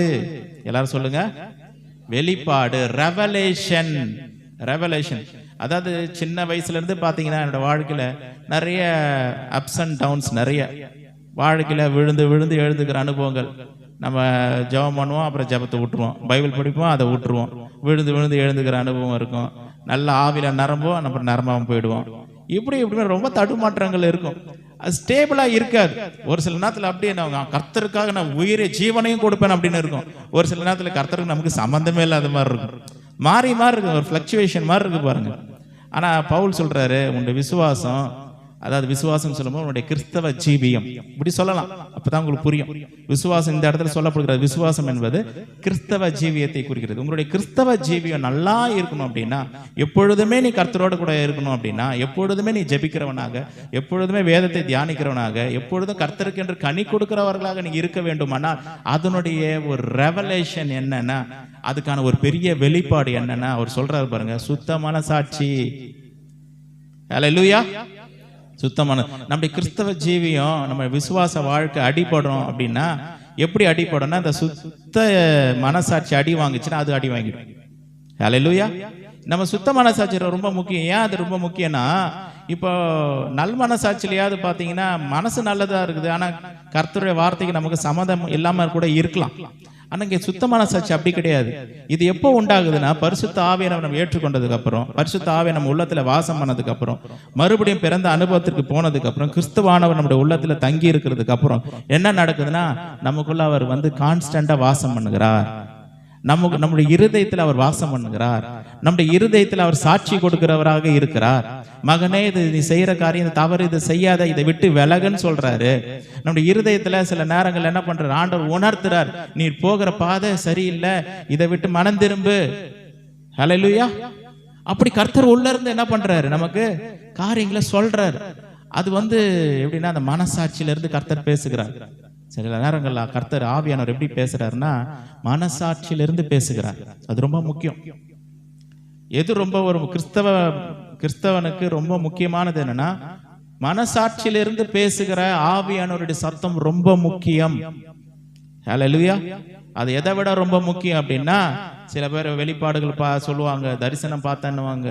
A: எல்லாரும் சொல்லுங்க, வெளிப்பாடு, ரெவலேஷன். அதாவது சின்ன வயசுல இருந்து பாத்தீங்கன்னா என்னோட வாழ்க்கையில நிறைய அப்ஸ் அண்ட் டவுன்ஸ், நிறைய வாழ்க்கையில விழுந்து விழுந்து எழுதுகிற அனுபவங்கள், நம்ம ஜெபம் பண்ணுவோம், அப்புறம் ஜெபத்தை விட்டுருவோம். பைபிள் படிப்போம், அதை விட்டுருவோம். விழுந்து விழுந்து எழுந்துக்கிற அனுபவம் இருக்கும். நல்ல ஆவியில் நரம்போம், அப்புறம் நரம்பாமல் போயிடுவோம். இப்படி ரொம்ப தடுமாற்றங்கள் இருக்கும். அது ஸ்டேபிளாக இருக்காது. ஒரு சில நேரத்தில் அப்படியே நான் கர்த்தருக்காக நான் உயிரை ஜீவனையும் கொடுப்பேன் அப்படின்னு இருக்கும். ஒரு சில நேரத்தில் கர்த்தருக்கு நமக்கு சம்மந்தமே இல்லாத மாதிரி இருக்கும். மாறி இருக்கும், ஒரு ஃப்ளக்சுவேஷன் மாதிரி இருக்கு பாருங்க. ஆனால் பவுல் சொல்றாரு, உன்னுடைய விசுவாசம், அதாவது விசுவாசம் சொல்லும்போது உன்னுடைய கிறிஸ்தவ ஜீவியம் இப்படி சொல்லலாம். அப்பதான் உங்களுக்கு புரியும். விசுவாசம் இந்த இடத்துல சொல்லப்படுகிறது. விசுவாசம் என்பது கிறிஸ்தவ ஜீவியத்தை குறிக்கிறது. உங்களுடைய கிறிஸ்தவ ஜீவியம் நல்லா இருக்கணும் அப்படின்னா, எப்பொழுதுமே நீ கர்த்தரோடு கூட இருக்கணும் அப்படின்னா, எப்பொழுதுமே நீ ஜெபிக்கிறவனாக, எப்பொழுதுமே வேதத்தை தியானிக்கிறவனாக, எப்பொழுதும் கர்த்தருக்கு என்று கனி கொடுக்கிறவர்களாக நீங்க இருக்க வேண்டுமானால், அதனுடைய ஒரு ரெவலேஷன் என்னன்னா, அதுக்கான ஒரு பெரிய வெளிப்பாடு என்னன்னா, அவர் சொல்றாரு பாருங்க, சுத்தமான சாட்சி. ஹல்லேலூயா. சுத்தமான நம்முடைய கிறிஸ்தவ ஜீவியம், நம்ம விசுவாச வாழ்க்கை அடிபடும் அப்படின்னா, எப்படி அடிபடும்னா, இந்த சுத்த மனசாட்சி அடி வாங்குச்சுன்னா அது அடி வாங்கிடும். ஹல்லேலூயா. நம்ம சுத்த மனசாட்சி ரொம்ப முக்கியம். ஏன் அது ரொம்ப முக்கியம்னா, இப்போ நல் மனசாட்சியிலையாவது பார்த்தீங்கன்னா மனசு நல்லதா இருக்குது, ஆனால் கர்த்தருடைய வார்த்தைக்கு நமக்கு சம்மதம் இல்லாமல் கூட இருக்கலாம். ஆனால் இங்கே சுத்த மனசாட்சி அப்படி கிடையாது. இது எப்போ உண்டாகுதுன்னா, பரிசுத்த ஆவியை நம்ம ஏற்றுக்கொண்டதுக்கு அப்புறம், பரிசுத்த ஆவியை நம்ம உள்ளத்துல வாசம் பண்ணதுக்கு அப்புறம், மறுபடியும் பிறந்த அனுபவத்திற்கு போனதுக்கு அப்புறம், கிறிஸ்துவானவர் நம்முடைய உள்ளத்துல தங்கி இருக்கிறதுக்கு அப்புறம் என்ன நடக்குதுன்னா, நமக்குள்ள அவர் கான்ஸ்டன்டா வாசம் பண்ணுகிறார். நம்முடைய இருதயத்தில் அவர் வாசம் பண்ணுகிறார். நம்முடைய இருதயத்தில் அவர் சாட்சி கொடுக்கிறவராக இருக்கிறார். மகனே, இது நீ செய்யற காரியம் தவறு, இது செய்யாத, இதை விட்டு விலகுன்னு சொல்றாரு. நம்முடைய இருதயத்துல சில நேரங்கள் என்ன பண்றாரு, ஆண்டவர் உணர்த்துறார், நீ போகிற பாதை சரியில்லை, இதை விட்டு மனம் திரும்பு. ஹல்லேலூயா. அப்படி கர்த்தர் உள்ள இருந்து என்ன பண்றாரு, நமக்கு காரியங்களை சொல்றாரு. அது எப்படின்னா, அந்த மனசாட்சியில இருந்து கர்த்தர் பேசுகிறார். சில நேரங்கள்ல கர்த்தர் ஆவியானவர் எப்படி பேசுறாருன்னா, மனசாட்சியிலிருந்து பேசுகிறார். அது ரொம்ப முக்கியம். எது ரொம்ப ஒரு கிறிஸ்தவனுக்கு ரொம்ப முக்கியமானது என்னன்னா, மனசாட்சியிலிருந்து பேசுகிற ஆவியானவருடைய சத்தம் ரொம்ப முக்கியம். ஹல்லேலூயா. அது எதை விட ரொம்ப முக்கியம் அப்படின்னா, சில பேர் வெளிப்பாடுகள் சொல்லுவாங்க, தரிசனம் பார்த்தேன்னுவாங்க,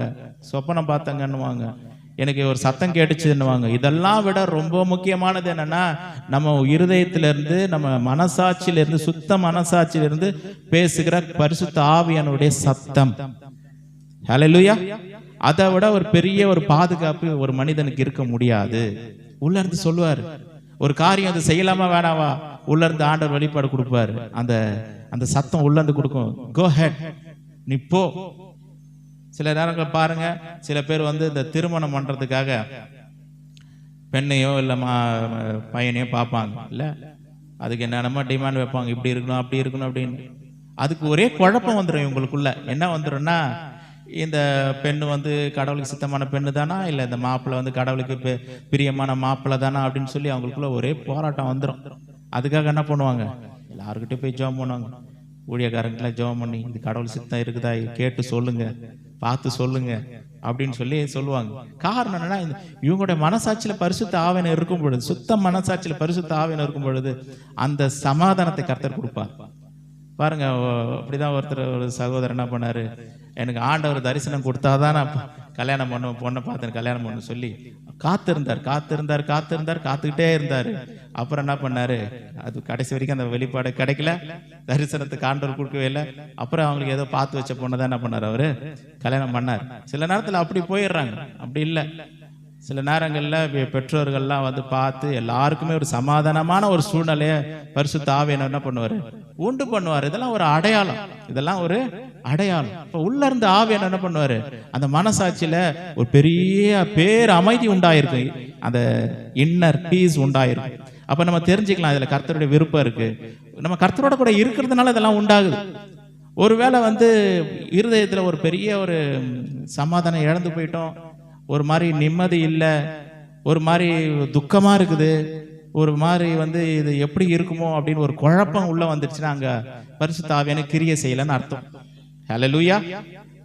A: சொப்பனம் பார்த்தங்கன்னுவாங்க, எனக்கு ஒரு சத்தம் கேட்டுச்சுன்னுவாங்க. இதெல்லாம் விட ரொம்ப முக்கியமானது என்னன்னா, நம்ம இருதயத்திலிருந்து, நம்ம மனசாட்சியிலிருந்து, சுத்த மனசாட்சியிலிருந்து பேசுகிற பரிசுத்த ஆவியானுடைய சத்தம். ஹல்லேலூயா. அதை விட ஒரு பெரிய ஒரு பாதுகாப்பு ஒரு மனிதனுக்கு இருக்க முடியாது. உள்ள இருந்து சொல்லுவார், ஒரு காரியம் அது செய்யலாமா வேணாவா, உள்ள இருந்து ஆண்டவர் வெளிப்பாடு கொடுப்பாரு. அந்த சத்தம் உள்ள இருந்து கொடுக்கும், கோ ஹெட், நீ போ. சில நேரங்கள் பாருங்க, சில பேர் இந்த திருமணம் பண்றதுக்காக பெண்ணையோ இல்லை பையனையோ பார்ப்பாங்க, இல்லை அதுக்கு என்னென்னமோ டிமாண்ட் வைப்பாங்க, இப்படி இருக்கணும் அப்படி இருக்கணும் அப்படின்னு. அதுக்கு ஒரே குழப்பம் வந்துடும் இவங்களுக்குள்ள. என்ன வந்துடும்னா, இந்த பெண்ணு கடவுளுக்கு சித்தமான பெண்ணு தானா, இல்லை இந்த மாப்பிள்ளை கடவுளுக்கு பிரியமான மாப்பிள்ளை தானா அப்படின்னு சொல்லி அவங்களுக்குள்ள ஒரே போராட்டம் வந்துடும். அதுக்காக என்ன பண்ணுவாங்க, எல்லாருக்கிட்டையும் போய் ஜெபம் பண்ணுவாங்க. ஊழியக்காரங்களாம் ஜெபம் பண்ணி, இது கடவுள் சித்தம் இருக்குதா கேட்டு சொல்லுங்க, பார்த்து சொல்லுங்க அப்படின்னு சொல்லுவாங்க. காரணம் என்னன்னா, இவங்களுடைய மனசாட்சியில பரிசுத்த ஆவியானவர் இருக்கும் பொழுது, சுத்த மனசாட்சியில பரிசுத்த ஆவியானவர் இருக்கும் பொழுது அந்த சமாதானத்தை கர்த்தர் கொடுப்பார். பாருங்க, அப்படிதான் ஒரு சகோதரர் என்ன பண்ணாரு, எனக்கு ஆண்டவர் தரிசனம் கொடுத்தாதான் நான் கல்யாணம் பண்ணுவேன், பொண்ணை பார்த்து கல்யாணம் பண்ண சொல்லி காத்துக்கிட்டே இருந்தாரு. அப்புறம் என்ன பண்ணாரு, அது கடைசி வரைக்கும் அந்த வெளிப்பாடு கிடைக்கல, தரிசனத்துக்கு ஆண்டவர் கொடுக்கவே இல்லை. அப்புறம் அவங்களுக்கு ஏதோ பார்த்து வச்ச பொண்ணதான் என்ன பண்ணாரு, அவரு கல்யாணம் பண்ணார். சில நேரத்தில் அப்படி போயிடுறாங்க. அப்படி இல்லை, சில நேரங்களில் பெற்றோர்கள்லாம் பார்த்து எல்லாருக்குமே ஒரு சமாதானமான ஒரு சூழ்நிலையை பரிசுத்த ஆவியானவர் என்ன பண்ணுவாரு, உண்டு பண்ணுவார். இதெல்லாம் ஒரு அடையாளம், இதெல்லாம் ஒரு அடையாளம். இப்ப உள்ள இருந்து ஆவியானவர் என்ன பண்ணுவாரு, அந்த மனசாட்சியில ஒரு பெரிய அமைதி உண்டாயிருக்கு, அந்த இன்னர் பீஸ் உண்டாயிருக்கு. அப்ப நம்ம தெரிஞ்சுக்கலாம், இதுல கர்த்தருடைய விருப்பம் இருக்கு, நம்ம கர்த்தரோட கூட இருக்கிறதுனால இதெல்லாம் உண்டாகுது. ஒருவேளை இருதயத்துல ஒரு பெரிய ஒரு சமாதானம் இழந்து போயிட்டோம், ஒரு மாதிரி நிம்மதி இல்லை, ஒரு மாதிரி துக்கமா இருக்குது, ஒரு மாதிரி இது எப்படி இருக்குமோ அப்படின்னு ஒரு குழப்பம் உள்ள வந்துருச்சுன்னா, அங்க பரிசுத்த ஆவியானவர் கிரியை செய்யலன்னு அர்த்தம். ஹல்லேலூயா.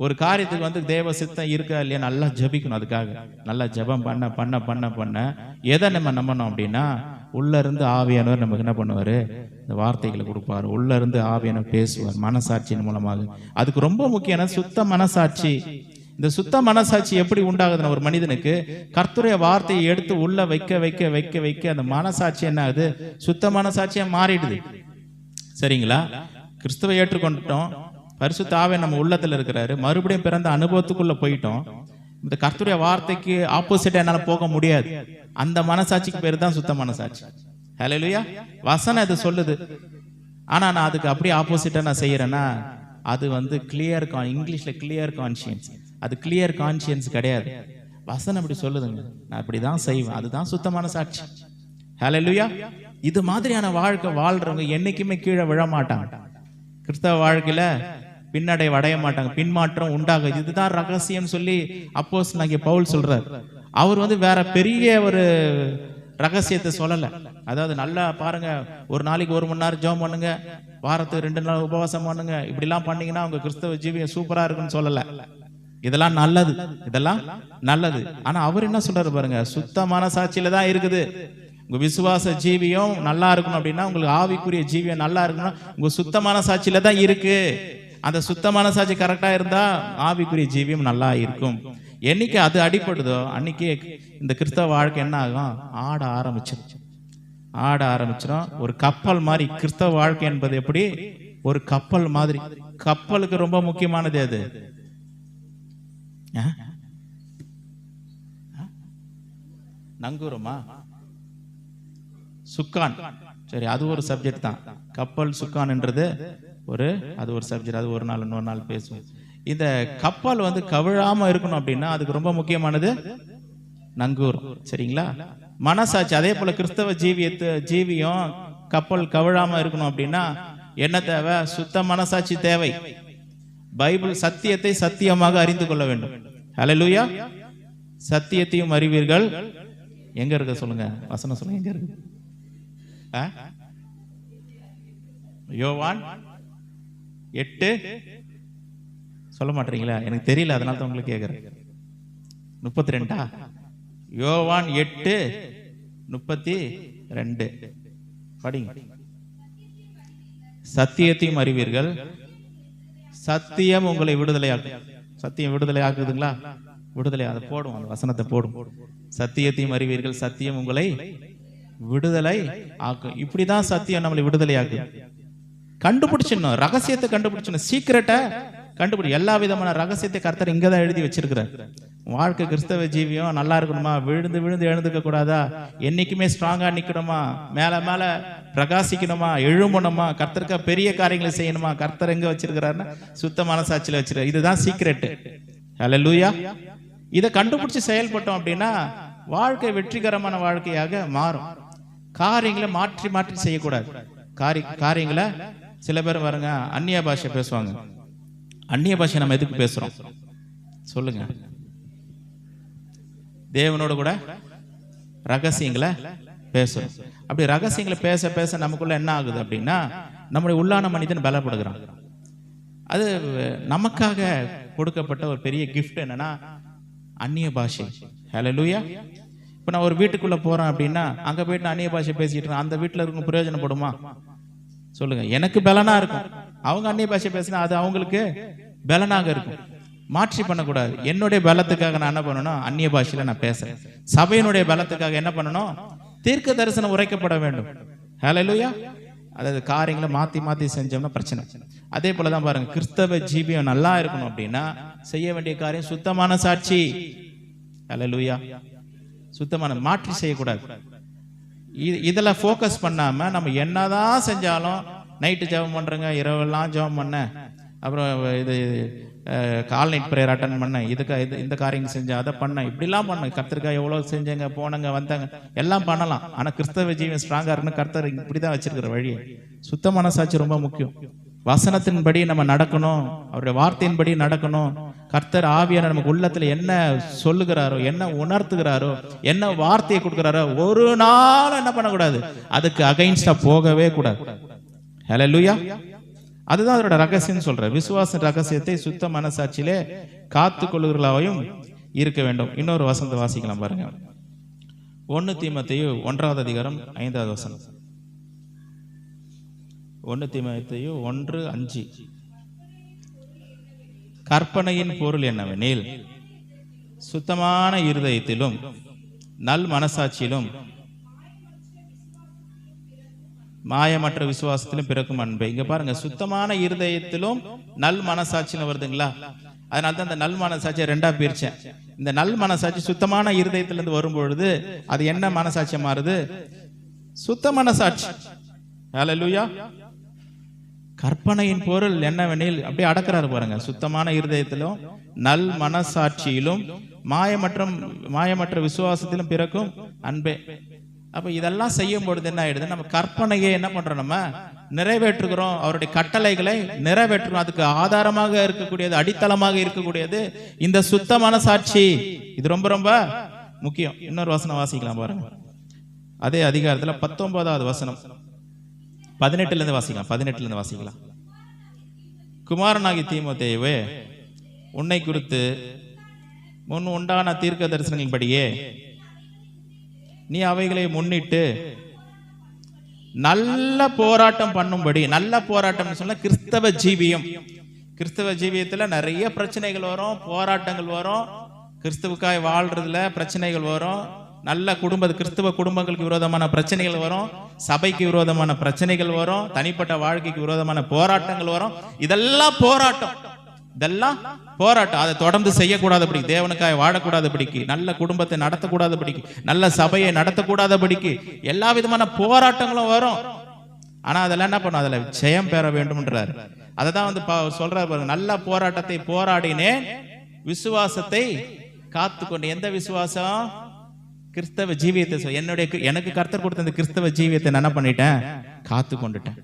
A: ஒரு காரியத்துக்கு தேவ சித்தம் இருக்கா இல்லையா நல்லா ஜெபிக்கணும். அதுக்காக நல்லா ஜெபம் பண்ண பண்ண பண்ண பண்ண எதை நம்ம நம்பணும் அப்படின்னா, உள்ள இருந்து ஆவியானவர் நமக்கு என்ன பண்ணுவாரு, இந்த வார்த்தைகளை கொடுப்பாரு. உள்ள இருந்து ஆவியானவர் பேசுவார் மனசாட்சியின் மூலமாக. அதுக்கு ரொம்ப முக்கியம் சுத்த மனசாட்சி. இந்த சுத்த மனசாட்சி எப்படி உண்டாகுதுன்னா, ஒரு மனிதனுக்கு கர்த்தருடைய வார்த்தையை எடுத்து உள்ள வைக்க வைக்க வைக்க வைக்க அந்த மனசாட்சி என்ன ஆகுது, சுத்த மனசாட்சியா மாறிடுது. சரிங்களா? கிறிஸ்துவை ஏற்றுக்கொண்டுட்டோம், பரிசுத்த ஆவியானவர் நம்ம உள்ளத்துல இருக்கிறாரு, மறுபடியும் பிறந்த அனுபவத்துக்குள்ள போயிட்டோம். இந்த கர்த்தருடைய வார்த்தைக்கு ஆப்போசிட்டா என்னால போக முடியாது. அந்த மனசாட்சிக்கு பேர் தான் சுத்த மனசாட்சி. ஹல்லேலூயா. வசனம் இது சொல்லுது, ஆனா நான் அதுக்கு அப்படியே ஆப்போசிட்டா நான் செய்யறேன்னா அது கிளியர், இங்கிலீஷ்ல கிளியர் கான்சியன்ஸ். அது கிளியர் கான்சியன்ஸ் கிடையாது. வசனம் அப்படி சொல்லுதுங்க, நான் இப்படிதான் செய்வேன், அதுதான் சுத்தமான சாட்சி. ஹல்லேலூயா. இது மாதிரியான வாழ்க்கை வாழ்றவங்க என்னைக்குமே கீழே விழ மாட்டாங்க. கிறிஸ்தவ வாழ்க்கையில பின்னடைவு அடைய மாட்டாங்க, பின்மாற்றம் உண்டாகுது. இதுதான் ரகசியம் சொல்லி அப்போஸ்தலனாகிய பவுல் சொல்றார். அவர் வேற பெரிய ஒரு ரகசியத்தை சொல்லல. அதாவது நல்லா பாருங்க, ஒரு நாளைக்கு 1 மணி நேரம் ஜெபம் பண்ணுங்க, வாரத்துக்கு 2 நாள் உபவாசம் பண்ணுங்க, இப்படிலாம் பண்ணீங்கன்னா உங்க கிறிஸ்தவ ஜீவியம் சூப்பரா இருக்குன்னு சொல்லல. இதெல்லாம் நல்லது, இதெல்லாம் நல்லது. ஆனா அவர் என்ன சொல்றாரு பாருங்க, சுத்தமான சாட்சியில தான் இருக்குது. உங்க விசுவாச ஜீவியம் நல்லா இருக்கணும் அப்படின்னா, உங்களுக்கு ஆவிக்குரிய ஜீவியம் நல்லா இருக்கணும், உங்க சுத்தமான சாட்சியில தான் இருக்கு. அந்த சுத்தமான சாட்சி கரெக்டா இருந்தா ஆவிக்குரிய ஜீவியம் நல்லா இருக்கும். என்னைக்கு அது அடிப்படுதோ அன்னைக்கு இந்த கிறிஸ்தவ வாழ்க்கை என்ன ஆகும், ஆட ஆரம்பிச்சிடும். ஒரு கப்பல் மாதிரி கிறிஸ்தவ வாழ்க்கை என்பது எப்படி, ஒரு கப்பல் மாதிரி. கப்பலுக்கு ரொம்ப முக்கியமானது அது நங்கூரமா, சுக்கான். சரி, அது ஒரு சப்ஜெக்ட் தான். கப்பல் சுக்கான்ன்றது அது ஒரு சப்ஜெக்ட். அது ஒரு நாள் இன்னொரு நாள் பேசுவோம். இந்த கப்பல் கவிழாம இருக்கணும் அப்படின்னா அதுக்கு ரொம்ப முக்கியமானது நங்கூரம். சரிங்களா? மனசாட்சி. அதே போல கிறிஸ்தவ ஜீவியம் கப்பல் கவிழாம இருக்கணும் அப்படின்னா என்ன தேவை? சுத்த மனசாட்சி தேவை. பைபிள் சத்தியத்தை சத்தியமாக அறிந்து கொள்ள வேண்டும். ஹல்லேலூயா. சத்தியத்தையும் அறிவீர்கள். எங்க இருக்க சொல்லுங்க, வசனம் சொல்லுங்க, எங்க இருக்கு? யோவான் 8 சொல்ல மாட்டீங்களா? எனக்கு தெரியல, அதனால தான் உங்களுக்கு கேட்கிறேன். 32 யோவான் 8:32 படிங்க. சத்தியத்தையும் அறிவீர்கள், சத்தியம் உங்களை விடுதலையாக்கும். சத்தியம் விடுதலை ஆக்குதுங்களா? விடுதலை. அதை போடும், அந்த வசனத்தை போடும். சத்தியத்தையும் அறிவீர்கள், சத்தியம் உங்களை விடுதலை ஆக்கும். இப்படிதான் சத்தியம் நம்மளை விடுதலை ஆக்கும். கண்டுபிடிச்சிடணும், ரகசியத்தை கண்டுபிடிச்சணும், சீக்கிரட்டை கண்டுபிடி. எல்லா விதமான ரகசியத்தை கர்த்தர் இங்கதான் எழுதி வச்சிருக்கிறார். வாழ்க்கை கிறிஸ்தவ ஜீவியம் நல்லா இருக்கணுமா, விழுந்து விழுந்து எழுந்துக்க கூடாதா, என்னைக்குமே ஸ்ட்ராங்கா நிக்கணுமா, மேல மேல பிரகாசிக்கணுமா, எழும்பணுமா, கர்த்தருக்கா பெரிய காரியங்களை செய்யணுமா, கர்த்தர் எங்க வச்சிருக்கிறாருன்னா சுத்த மனசாட்சியில வச்சிருக்காரு. இதுதான் சீக்ரெட். ஹல்லேலூயா. இதை கண்டுபிடிச்சு செயல்பட்டோம் அப்படின்னா வாழ்க்கை வெற்றிகரமான வாழ்க்கையாக மாறும். காரியங்களை மாற்றி மாற்றி செய்யக்கூடாது. காரியங்களை சில பேர் பாருங்க, அந்நிய பாஷை பேசுவாங்க. அந்நிய பாஷை நம்ம எதுக்கு பேசுறோம் சொல்லுங்க? தேவனோட கூட ரகசியங்களை பேசுறோம். அப்படி ரகசியங்களை பேச பேச நமக்குள்ள என்ன ஆகுது அப்படின்னா, நம்முடைய உள்ளான மனிதன் பலப்படுகிறான். அது நமக்காக கொடுக்கப்பட்ட ஒரு பெரிய கிஃப்ட். என்னன்னா அந்நிய பாஷை. ஹல்லேலூயா. இப்ப நான் ஒரு வீட்டுக்குள்ள போறேன் அப்படின்னா, அங்க போயிட்டு அந்நிய பாஷை பேசிட்டு இருக்கேன், அந்த வீட்டுல இருக்கும் பிரயோஜனப்படுமா சொல்லுங்க? எனக்கு பலனா இருக்கும். அவங்க அந்நிய பாஷை பேசினா அது அவங்களுக்கு பலனாக இருக்கும். மாற்றி பண்ணக்கூடாது. என்னுடைய பலத்துக்காக நான் என்ன பண்ணணும்? அந்நிய பாஷையில நான் பேசுறேன். சபையினுடைய பலத்துக்காக என்ன பண்ணணும்? தீர்க்க தரிசனம் உரைக்கப்பட வேண்டும். ஹல்லேலூயா. அதாவது காரியங்களை மாத்தி மாத்தி செஞ்சோம்னா பிரச்சனை. அதே போலதான் பாருங்க, கிறிஸ்தவ ஜீவியம் நல்லா இருக்கணும் அப்படின்னா செய்ய வேண்டிய காரியம் சுத்தமான சாட்சி. ஹல்லேலூயா. சுத்தமான, மாற்றி செய்யக்கூடாது. இதெல்லாம் ஃபோக்கஸ் பண்ணாம நம்ம என்னதான் செஞ்சாலும், நைட்டு ஜெபம் பண்றேங்க, இரவெல்லாம் ஜெபம் பண்ண, அப்புறம் இது கால் நைட் ப்ரேயர் அட்டன் பண்ண, இந்த காரியம் செஞ்ச, அதை பண்ண, இப்படிலாம் பண்ண, கர்த்தருக்காக எவ்வளவு செஞ்சங்க, போனங்க வந்தாங்க, எல்லாம் பண்ணலாம். ஆனா கிறிஸ்தவ ஜீவன் ஸ்ட்ராங்கா இருக்குன்னு கர்த்தர் இப்படிதான் வச்சிருக்கிற வழி. சுத்தமான சாட்சி ரொம்ப முக்கியம். வசனத்தின்படி நம்ம நடக்கணும், அவருடைய வார்த்தையின்படி நடக்கணும். கர்த்தர் ஆவியான நமக்கு உள்ளத்துல என்ன சொல்லுகிறாரோ, என்ன உணர்த்துகிறாரோ, என்ன வார்த்தையை கொடுக்கிறாரோ, ஒரு நாள் என்ன பண்ணக்கூடாது, அதுக்கு அகைன்ஸ்டா போகவே கூடாது. ஹல்லேலூயா. அதுதான் அதோட ரகசியம் சொல்ற. விசுவாச ரகசியத்தை சுத்த மனசாட்சியிலே காத்து கொள்ளுகிறவர்களாகவும் இருக்க வேண்டும். இன்னொரு வசனத்தை வாசிக்கலாம் பாருங்க. 1 தீமோத்தேயு 1:5 1 தீமோத்தேயு 1:5. கற்பனையின் பொருள் என்னவெனில், சுத்தமான இருதயத்திலும் நல் மனசாட்சியிலும் மாயமற்ற விசுவாசத்திலும் பிறக்கும் அன்பு. இங்க பாருங்க, சுத்தமான இருதயத்திலும் நல் மனசாட்சின்னு வருதுங்களா? அதனால தான் இந்த நல் மனசாட்சியை ரெண்டா பிரிச்சேன். இந்த நல் மனசாட்சி சுத்தமான இருதயத்திலிருந்து வரும்பொழுது அது என்ன மனசாட்சியா மாறுது? சுத்த மனசாட்சி. ஹல்லேலூயா. கற்பனையின் பொருள் என்னவெனில் அப்படியே அடக்கிறாரு பாருங்க. சுத்தமான இருதயத்திலும் நல் மனசாட்சியிலும் மாயமற்ற விசுவாசத்திலும் பிறக்கும் அன்பே. அப்ப இதெல்லாம் செய்யும் பொழுது என்ன ஆயிடுது? நம்ம கற்பனையை என்ன பண்றோம்? நம்ம நிறைவேற்றுகிறோம். அவருடைய கட்டளைகளை நிறைவேற்றுகிறோம். அதுக்கு ஆதாரமாக இருக்கக்கூடியது, அடித்தளமாக இருக்கக்கூடியது இந்த சுத்த மனசாட்சி. இது ரொம்ப ரொம்ப முக்கியம். இன்னொரு வசனம் வாசிக்கலாம் பாருங்க. அதே அதிகாரத்துல 19வது வசனம் 18ல இருந்து வாசிக்கலாம். 18ல இருந்து வாசிக்கலாம். குமாரனாகி தீமோத்தேயுவே, உன்னை குறித்து முன் உண்டான தீர்க்க தரிசனங்களின்படியே நீ அவைகளை முன்னிட்டு நல்ல போராட்டம் பண்ணும்படி. நல்ல போராட்டம் சொன்னா கிறிஸ்தவ ஜீவியம். கிறிஸ்தவ ஜீவியத்துல நிறைய பிரச்சனைகள் வரும், போராட்டங்கள் வரும். கிறிஸ்துவுக்காய் வாழ்றதுல பிரச்சனைகள் வரும். நல்ல கிறிஸ்தவ குடும்பங்களுக்கு விரோதமான பிரச்சனைகள் வரும், சபைக்கு விரோதமான பிரச்சனைகள் வரும், தனிப்பட்ட வாழ்க்கைக்கு விரோதமான போராட்டங்கள் வரும். இதெல்லாம் போராட்டம். அதை தொடர்ந்து செய்யக்கூடாதபடி, தேவனுக்காய் வாழக்கூடாதபடிக்கு, நல்ல குடும்பத்தை நடத்தக்கூடாதபடிக்கு, நல்ல சபையை நடத்தக்கூடாதபடிக்கு எல்லா விதமான போராட்டங்களும் வரும். ஆனா அதெல்லாம் என்ன பண்ணும்? அதுல ஜெயம் பெற வேண்டும்ன்றார். அதை தான் வந்து சொல்றாரு, நல்ல போராட்டத்தை போராடினேன், விசுவாசத்தை காத்துக்கொண்டு. எந்த விசுவாசம்? கிறிஸ்தவ ஜீவியத்தை. எனக்கு கர்த்தர் கொடுத்த இந்த கிறிஸ்தவ ஜீவியத்தை நான் என்ன பண்ணிட்டேன்? காத்து கொண்டுட்டேன்.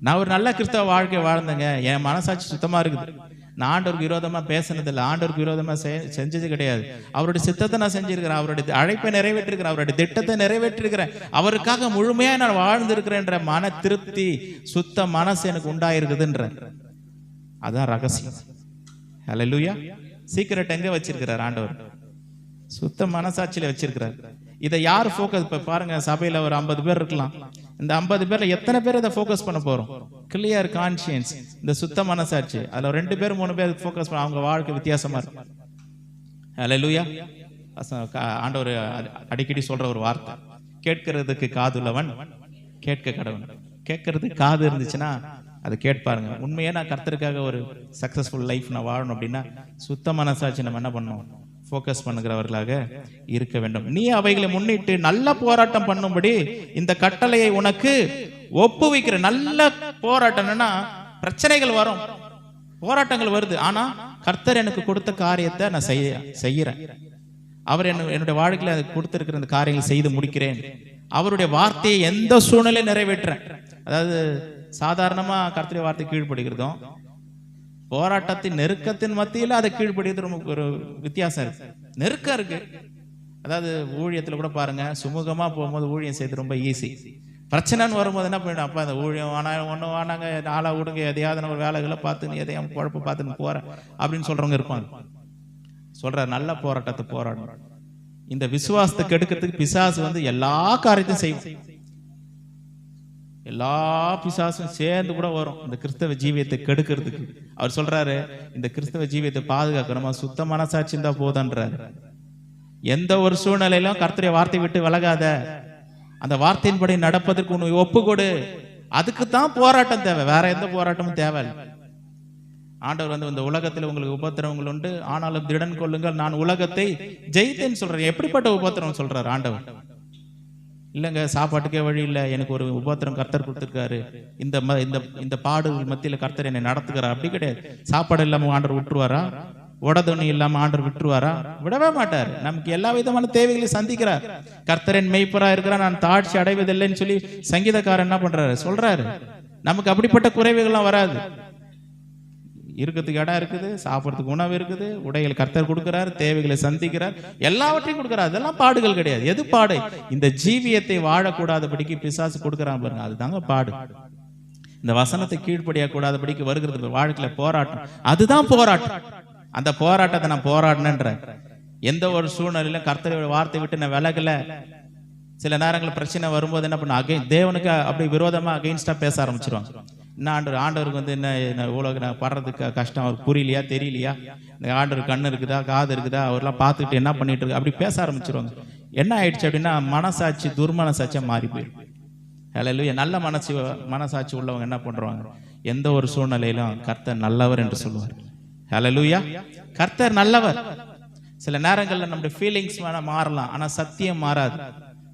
A: நான் ஒரு நல்ல கிறிஸ்தவ வாழ்க்கை வாழ்ந்தேங்க. என் மனசாட்சி சுத்தமா இருக்குது. நான் ஆண்டவருக்கு விரோதமா பேசினது இல்லை, ஆண்டவருக்கு விரோதமா செஞ்சது கிடையாது. அவருடைய சித்தத்தை நான் செஞ்சிருக்கிறேன், அவருடைய அழைப்பை நிறைவேற்றிருக்கிறேன், அவருடைய திட்டத்தை நிறைவேற்றிருக்கிறேன், அவருக்காக முழுமையா நான் வாழ்ந்திருக்கிறேன்ற மன திருப்தி, சுத்த மனசு எனக்கு உண்டாயிருக்குதுன்ற. அதான் ரகசியம். ஹல்லேலூயா. சீக்கிரட் எங்க வச்சிருக்கிறார் ஆண்டவர்? சுத்த மனசாட்சியில வச்சிருக்கிறார். இதை யார் போக்கஸ்? இப்ப பாருங்க, சபையில ஒரு 50 பேர் இருக்கலாம். இந்த 50 பேர்ல எத்தனை பேர் இதை போக்கஸ் பண்ண போறோம்? கிளியர் கான்சியன்ஸ், இந்த சுத்த மனசாட்சி. அதுல 2 பேர் 3 பேர் போக்கஸ் பண்ண, அவங்க வாழ்க்கை வித்தியாசமா இருக்கும். ஹல்லேலூயா. ஆண்டவர் அடிக்கடி சொல்ற ஒரு வார்த்தை, கேட்கிறதுக்கு காதுள்ளவன் கேட்க கடவன். கேட்கறதுக்கு காது இருந்துச்சுன்னா அதை கேட்பாருங்க. உண்மையா நான் கர்த்தருக்காக ஒரு சக்சஸ்ஃபுல் லைஃப் நான் வாழணும் அப்படின்னா சுத்த மனசாட்சி நம்ம என்ன பண்ணணும்? போக்கஸ் பண்ணுகிறவர்களாக இருக்க வேண்டும். நீ அவைகளை முன்னிட்டு நல்ல போராட்டம் பண்ணும்படி இந்த கட்டளையை உனக்கு ஒப்புவிக்கிற. நல்ல போராட்டம்னா பிரச்சனைகள் வரும், போராட்டங்கள் வருது. ஆனா கர்த்தர் எனக்கு கொடுத்த காரியத்தை நான் செய்யறேன். அவர் என்னுடைய வாழ்க்கையில கொடுத்திருக்கிற இந்த காரியங்களை செய்து முடிக்கிறேன். அவருடைய வார்த்தையை எந்த சூழ்நிலையும் நிறைவேற்றேன். அதாவது சாதாரணமா கர்த்தருடைய வார்த்தை கீழ்ப்படுகிறதும், போராட்டத்தின் நெருக்கத்தின் மத்தியில் அதை கீழ்படியது ரொம்ப ஒரு வித்தியாசம் இருக்கு. நெருக்கம் இருக்கு. அதாவது ஊழியத்துல கூட பாருங்க, சுமூகமா போகும்போது ஊழியம் செய்து ரொம்ப ஈஸி. பிரச்சனைன்னு வரும்போது என்ன பண்ணிடும்? அப்ப அந்த ஊழியம் ஒன்றும் வானாங்க, நாளா விடுங்க, எதையாவது ஒரு வேலைகளை பார்த்து எதையும் குழப்ப பார்த்துன்னு போறேன் அப்படின்னு சொல்றவங்க இருப்பாங்க. சொல்ற நல்ல போராட்டத்தை போராடணும். இந்த விசுவாசத்தை கெடுக்கிறதுக்கு பிசாசு வந்து எல்லா காரியத்தையும் செய்யும். எல்லா பிசாசும் சேர்ந்து கூட வரும் இந்த கிறிஸ்தவ ஜீவியத்தை கெடுக்கிறதுக்கு. அவர் சொல்றாரு, இந்த கிறிஸ்தவ ஜீவியத்தை பாதுகாக்கணுமா சுத்த மனசாட்சி இருந்தா போதன்றாரு. எந்த ஒரு சூழ்நிலையிலும் கர்த்தருடைய வார்த்தை விட்டு விலகாத, அந்த வார்த்தையின்படி நடப்பதற்கு உன்னை ஒப்பு கொடு. அதுக்கு தான் போராட்டம் தேவை, வேற எந்த போராட்டமும் தேவை. ஆண்டவர் வந்து இந்த உலகத்தில் உங்களுக்கு உபத்திரவங்கள் உண்டு, ஆனாலும் திடன் கொள்ளுங்கள், நான் உலகத்தை ஜெயித்தேன்னு சொல்றாரு. எப்படிப்பட்ட உபத்திரம் சொல்றாரு ஆண்டவர்? இல்லைங்க, சாப்பாட்டுக்கே வழி இல்லை, எனக்கு ஒரு உபத்திரம் கர்த்தர் கொடுத்துருக்காரு, இந்த பாடுகள் மத்தியில் கர்த்தர் என்னை நடத்துக்கிறார். அப்படி கிடையாது. சாப்பாடு இல்லாம ஆண்டவர் விட்டுருவாரா? உடதுணி இல்லாம ஆண்டவர் விட்டுருவாரா? விடவே மாட்டார். நமக்கு எல்லா விதமான தேவைகளையும் சந்திக்கிறார். கர்த்தரின் மெய்ப்பரா இருக்கிறா, நான் தாட்சி அடைவதில்லைன்னு சொல்லி சங்கீதக்காரன் என்ன பண்றாரு? சொல்றாரு. நமக்கு அப்படிப்பட்ட குறைவுகள்லாம் வராது. இருக்கிறதுக்கு இடம் இருக்குது, சாப்பிட்றதுக்கு உணவு இருக்குது, உடைகள் கர்த்தர் கொடுக்கிறார், தேவைகளை சந்திக்கிறார், எல்லாவற்றையும் கொடுக்கிறார். அதெல்லாம் பாடுகள் கிடையாது. எது பாடு? இந்த ஜீவியத்தை வாழக்கூடாதபடிக்கு பிசாசு கொடுக்கிறான் பாருங்க, அதுதாங்க பாடு. இந்த வசனத்தை கீழ்ப்படியா கூடாதபடிக்கு வருகிறது வாழ்க்கையில போராட்டம். அதுதான் போராட்டம். அந்த போராட்டத்தை நான் போராடினேன்ற. எந்த ஒரு சூழ்நிலையிலும் கர்த்தருடைய வார்த்தை விட்டு நான் விலகல. சில நேரங்களில் பிரச்சனை வரும்போது என்ன பண்ண, தேவனுக்கு அப்படி விரோதமா அகைன்ஸ்டா பேச ஆரம்பிச்சிருவாங்க. என்ன ஆண்டவருக்கு வந்து என்ன இவ்வளவு நான் படுறதுக்கு கஷ்டம், அவருக்கு புரியலையா, தெரியலையா, இந்த ஆண்டவர் கண்ணு இருக்குதா, காது இருக்குதா, அவர்லாம் பார்த்துக்கிட்டு என்ன பண்ணிட்டு இருக்கு, அப்படி பேச ஆரம்பிச்சிருவாங்க. என்ன ஆயிடுச்சு அப்படின்னா மனசாட்சி துர்மனசாட்சியா மாறி போயிடும். ஹல்லேலூயா. நல்ல மனசாட்சி உள்ளவங்க என்ன பண்றாங்க? எந்த ஒரு சூழ்நிலையிலும் கர்த்தர் நல்லவர் என்று சொல்லுவார். ஹல்லேலூயா. கர்த்தர் நல்லவர். சில நேரங்களில் நம்முடைய ஃபீலிங்ஸ் மாறலாம், ஆனா சத்தியம் மாறாது.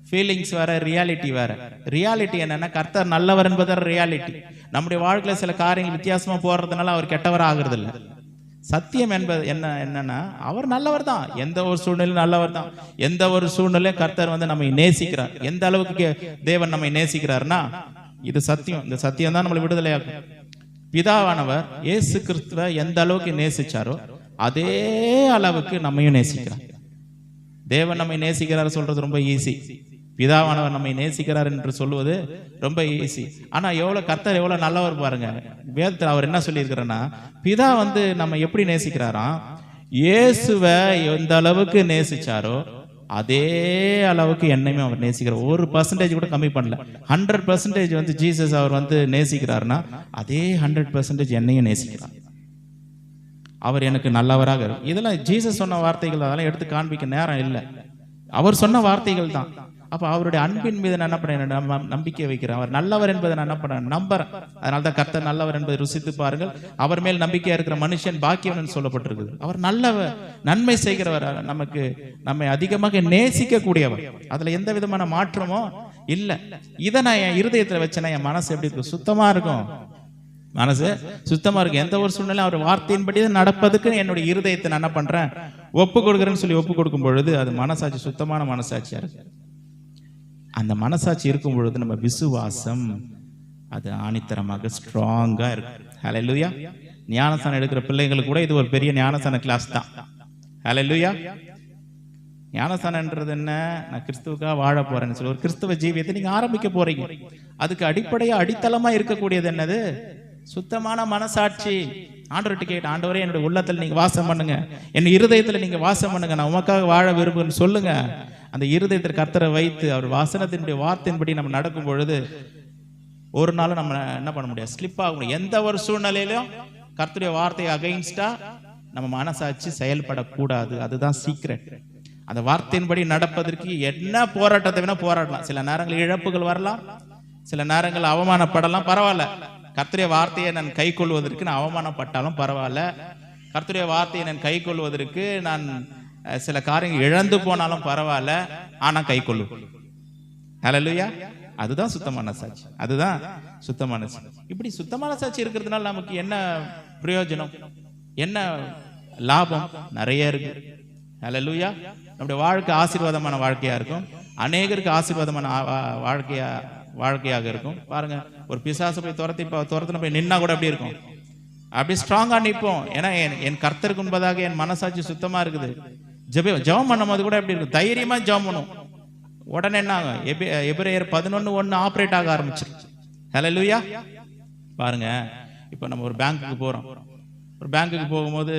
A: ஃபீலிங்ஸ் வேற, ரியாலிட்டி வேற. ரியாலிட்டி என்னன்னா கர்த்தர் நல்லவர் என்பது ரியாலிட்டி. நம்முடைய வாழ்க்கையில சில காரியங்கள் வித்தியாசமா போறதுனால அவர் கெட்டவர் ஆகுறது இல்லை. சத்தியம் என்பது என்னன்னா அவர் நல்லவர் தான். எந்த ஒரு சூழ்நிலையும் நல்லவர் தான். எந்த ஒரு சூழ்நிலையும் கர்த்தர் நம்மை நேசிக்கிறார். எந்த அளவுக்கு தேவன் நம்மை நேசிக்கிறார்னா இது சத்தியம். இந்த சத்தியம் தான் நம்மளை விடுதலையாக்கும். பிதாவானவர் இயேசு கிறிஸ்துவை எந்த அளவுக்கு நேசிச்சாரோ அதே அளவுக்கு நம்மையும் நேசிக்கிறார். தேவன் நம்மை நேசிக்கிறார் சொல்றது ரொம்ப ஈஸி. பிதாவானவர் நம்மை நேசிக்கிறார் என்று சொல்லுவது ரொம்ப ஈஸி. ஆனா கர்த்தர் எவ்வளவு நல்லவர் பாருங்க. வேதத்தில் அவர் என்ன சொல்லியிருக்கிறார்னா, பிதா நம்ம எப்படி நேசிக்கிறாராம், இயேசுவை எந்த அளவுக்கு நேசிச்சாரோ அதே அளவுக்கு என்னையுமே அவர் நேசிக்கிறார். 1% கூட கம்மி பண்ணல. 100% ஜீசஸ் அவர் நேசிக்கிறாருன்னா அதே 100% என்னையும் நேசிக்கிறார். அவர் எனக்கு நல்லவராக. இதெல்லாம் ஜீசஸ் சொன்ன வார்த்தைகள், அதெல்லாம் எடுத்து காண்பிக்க நேரம் இல்லை. அவர் சொன்ன வார்த்தைகள் தான். அப்ப அவருடைய அன்பின் மீது நான் என்ன பண்ண நம்பிக்கை வைக்கிறேன். அவர் நல்லவர் என்பதை நான் என்ன பண்ண நம்புறேன். அதனால்தான் கர்த்தர் நல்லவர் என்பதை ருசித்து பாருங்கள். அவர் மேல் நம்பிக்கையா இருக்கிற மனுஷன் பாக்கியவன் சொல்லப்பட்டிருக்குது. அவர் நல்லவர், நன்மை செய்கிறவர், நம்மை அதிகமாக நேசிக்க கூடியவர். அதுல எந்த விதமான மாற்றமோ இல்லை. இதை நான் என் இருதயத்துல வச்சேன்னா என் மனசு எப்படி இருக்கும்? சுத்தமா இருக்கும். மனசு சுத்தமா இருக்கு. எந்த ஒரு சூழ்நிலை அவர் வார்த்தையின்படி நடப்பதுக்கு என்னுடைய இருதயத்தை நான் என்ன பண்றேன், ஒப்பு கொடுக்குறேன்னு சொல்லி ஒப்பு கொடுக்கும் பொழுது அது மனசாட்சி, சுத்தமான மனசாட்சியா இருக்கு. அந்த மனசாட்சி இருக்கும் பொழுது நம்ம விசுவாசம் அது ஆணித்தரமாக ஸ்ட்ராங்கா இருக்கு. ஹல்லேலூயா. ஞானஸ்தானம் எடுக்கிற பிள்ளைங்களுக்கு கூட இது ஒரு பெரிய ஞானஸ்தான கிளாஸ் தான். ஹல்லேலூயா. ஞானஸ்தானம்ன்றது என்ன? நான் கிறிஸ்துவுக்காக வாழ போறேன்னு சொல்லி ஒரு கிறிஸ்துவ ஜீவியத்தை நீங்க ஆரம்பிக்க போறீங்க. அதுக்கு அடிப்படையா அடித்தளமா இருக்கக்கூடியது என்னது? சுத்தமான மனசாட்சி. ஆண்டவர்கிட்ட கேட்டு, ஆண்டவரே என்னுடைய உள்ளத்துல நீங்க வாசம் பண்ணுங்க, என் இருதயத்துல நீங்க வாசம் பண்ணுங்க, நான் உமக்காக வாழ விரும்புன்னு சொல்லுங்க. அந்த இருதயத்தில் கர்த்தரை வைத்து அவர் வாசனத்தினுடைய வார்த்தையின்படி நம்ம நடக்கும் பொழுது ஒரு நாளும் நம்ம என்ன பண்ண முடியாது, ஸ்லிப் ஆக முடியும். எந்த ஒரு சூழ்நிலையிலும் கர்த்தருடைய வார்த்தையை அகைன்ஸ்டா நம்ம மனசாட்சி செயல்படக்கூடாது. அதுதான் சீக்ரெட். அந்த வார்த்தையின்படி நடப்பதற்கு என்ன போராட்டத்தை வேணா போராடலாம். சில நேரங்கள் இழப்புகள் வரலாம், சில நேரங்கள் அவமானப்படலாம், பரவாயில்ல. கர்த்தருடைய வார்த்தையை நான் கை கொள்வதற்கு நான் அவமானப்பட்டாலும் பரவாயில்ல. கர்த்தருடைய வார்த்தையை நான் கை கொள்வதற்கு நான் சில காரியங்கள் இழந்து போனாலும் பரவாயில்ல, ஆனா கை கொள்ளும். ஹல்லேலூயா. அதுதான் சுத்தமான சாட்சி. அதுதான் சுத்தமான சாட்சி. இப்படி சுத்தமான சாட்சி இருக்கிறதுனால நமக்கு என்ன பிரயோஜனம், என்ன லாபம்? நிறைய இருக்கு. ஹல்லேலூயா. நம்முடைய வாழ்க்கை ஆசீர்வாதமான வாழ்க்கையா இருக்கும். அநேகருக்கு ஆசீர்வாதமான வாழ்க்கையாக இருக்கும். பாருங்க, ஒரு பிசாசு போய் துரத்தின போய் நின்னா கூட எப்படி இருக்கும்? அப்படி ஸ்ட்ராங்கா நிற்போம். ஏன்னா என் கர்த்தருக்கு முன்பதாக என் மனசாட்சி சுத்தமா இருக்குது. ஜெபம் பண்ணும் போது கூட எப்படி இருக்கும்? தைரியமா ஜெபம் பண்ணும். உடனே என்ன ஆகும்? எபிரேயர் 11:1 ஆப்ரேட் ஆக ஆரம்பிச்சிருச்சு. ஹல்லேலூயா. பாருங்க, இப்போ நம்ம ஒரு பேங்க்குக்கு போறோம். ஒரு பேங்க்குக்கு போகும்போது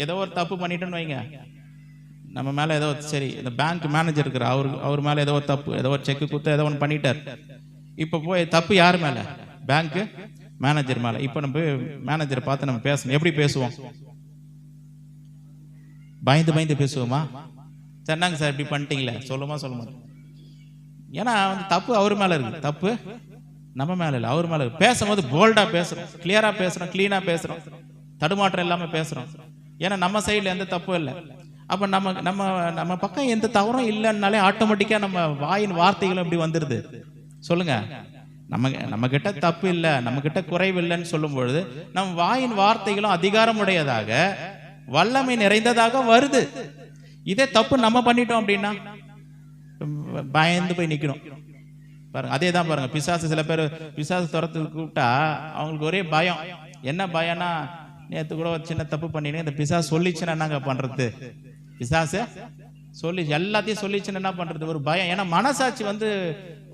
A: ஏதோ ஒரு தப்பு பண்ணிட்டோன்னு வைங்க, நம்ம மேல ஏதோ சரி இந்த பேங்க் மேனேஜர் இருக்கிற அவர் மேல ஏதோ ஒரு தப்பு, ஏதோ ஒரு செக் கொடுத்து ஏதோ ஒன்று பண்ணிட்டார். இப்போ போய் தப்பு யார் மேல? பேங்க் மேனேஜர் மேல. இப்போ நம்ம மேனேஜரை பார்த்து நம்ம பேசணும். எப்படி பேசுவோம்? பயந்து பேசுவோமா? சொன்னாங்க சார் இப்படி பண்ணிட்டீங்களே, சொல்லுமா? ஏன்னா தப்பு அவர் மேல இருக்கு, தப்பு நம்ம மேல இல்லை, அவர் மேல இருக்கு. பேசும்போது போல்டா பேசுறோம், கிளியரா பேசுறோம், கிளீனா பேசுறோம், தடுமாற்றம் இல்லாம பேசுறோம். ஏன்னா நம்ம சைடுல எந்த தப்பும் இல்லை. அப்ப நம்ம பக்கம் எந்த தவறும் இல்லைன்னாலே ஆட்டோமேட்டிக்கா நம்ம வாயின் வார்த்தைகளும் எப்படி வந்துருது சொல்லுங்க. நம்ம கிட்ட தப்பு இல்லை, நம்ம கிட்ட குறைவு இல்லைன்னு சொல்லும் பொழுது நம்ம வாயின் வார்த்தைகளும் அதிகாரம் உடையதாக வல்லமை நிறைந்ததாக வருது. இதே தப்பு நம்ம பண்ணிட்டோம் அப்படின்னா பயந்து போய் நிக்கணும். பாருங்க, அதே தான் பாருங்க. பிசாசு, சில பேர் பிசாசு துரத்து கூப்பிட்டா அவங்களுக்கு ஒரே பயம். என்ன பயம்னா, நேற்று கூட ஒரு சின்ன தப்பு பண்ணினேன், இந்த பிசாசு சொல்லிச்சுன்னா என்னங்க பண்றது? பிசாசு சொல்லி எல்லாத்தையும் சொல்லிச்சுன்னா என்ன பண்றது? ஒரு பயம். ஏன்னா மனசாட்சி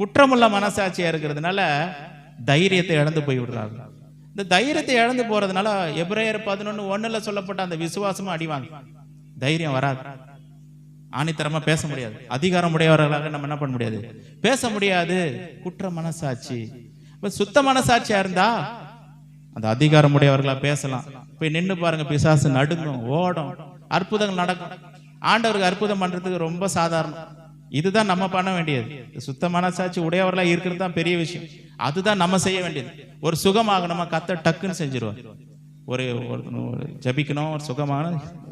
A: குற்றமுள்ள மனசாட்சியா இருக்கிறதுனால தைரியத்தை இழந்து போய் விடுறாங்க. இந்த தைரியத்தை இழந்து போறதுனால எபிரேயர் 11:1 சொல்லப்பட்ட அந்த விசுவாசமும் அடிவாங்க. தைரியம் வராது, ஆணித்தரமா பேச முடியாது, அதிகாரம் உடையவர்களாக நம்ம என்ன பண்ண முடியாது, பேச முடியாது. குற்ற மனசாட்சி. சுத்த மனசாட்சியா இருந்தா அந்த அதிகாரம் உடையவர்களா பேசலாம். போய் நின்று பாருங்க, பிசாசு நடுங்கும், ஓடும், அற்புதங்கள் நடக்கும். ஆண்டவருக்கு அற்புதம் பண்றதுக்கு ரொம்ப சாதாரணம். இதுதான் நம்ம பண்ண வேண்டியது. சுத்த மனசாட்சி உடையவர்களா இருக்கிறது தான் பெரிய விஷயம். அதுதான் நம்ம செய்ய வேண்டியது. ஒரு சுகமாகணுமா, கர்த்தர் டக்குன்னு செஞ்சிருவார். ஒரு ஜபிக்கணும், ஒரு சுகமான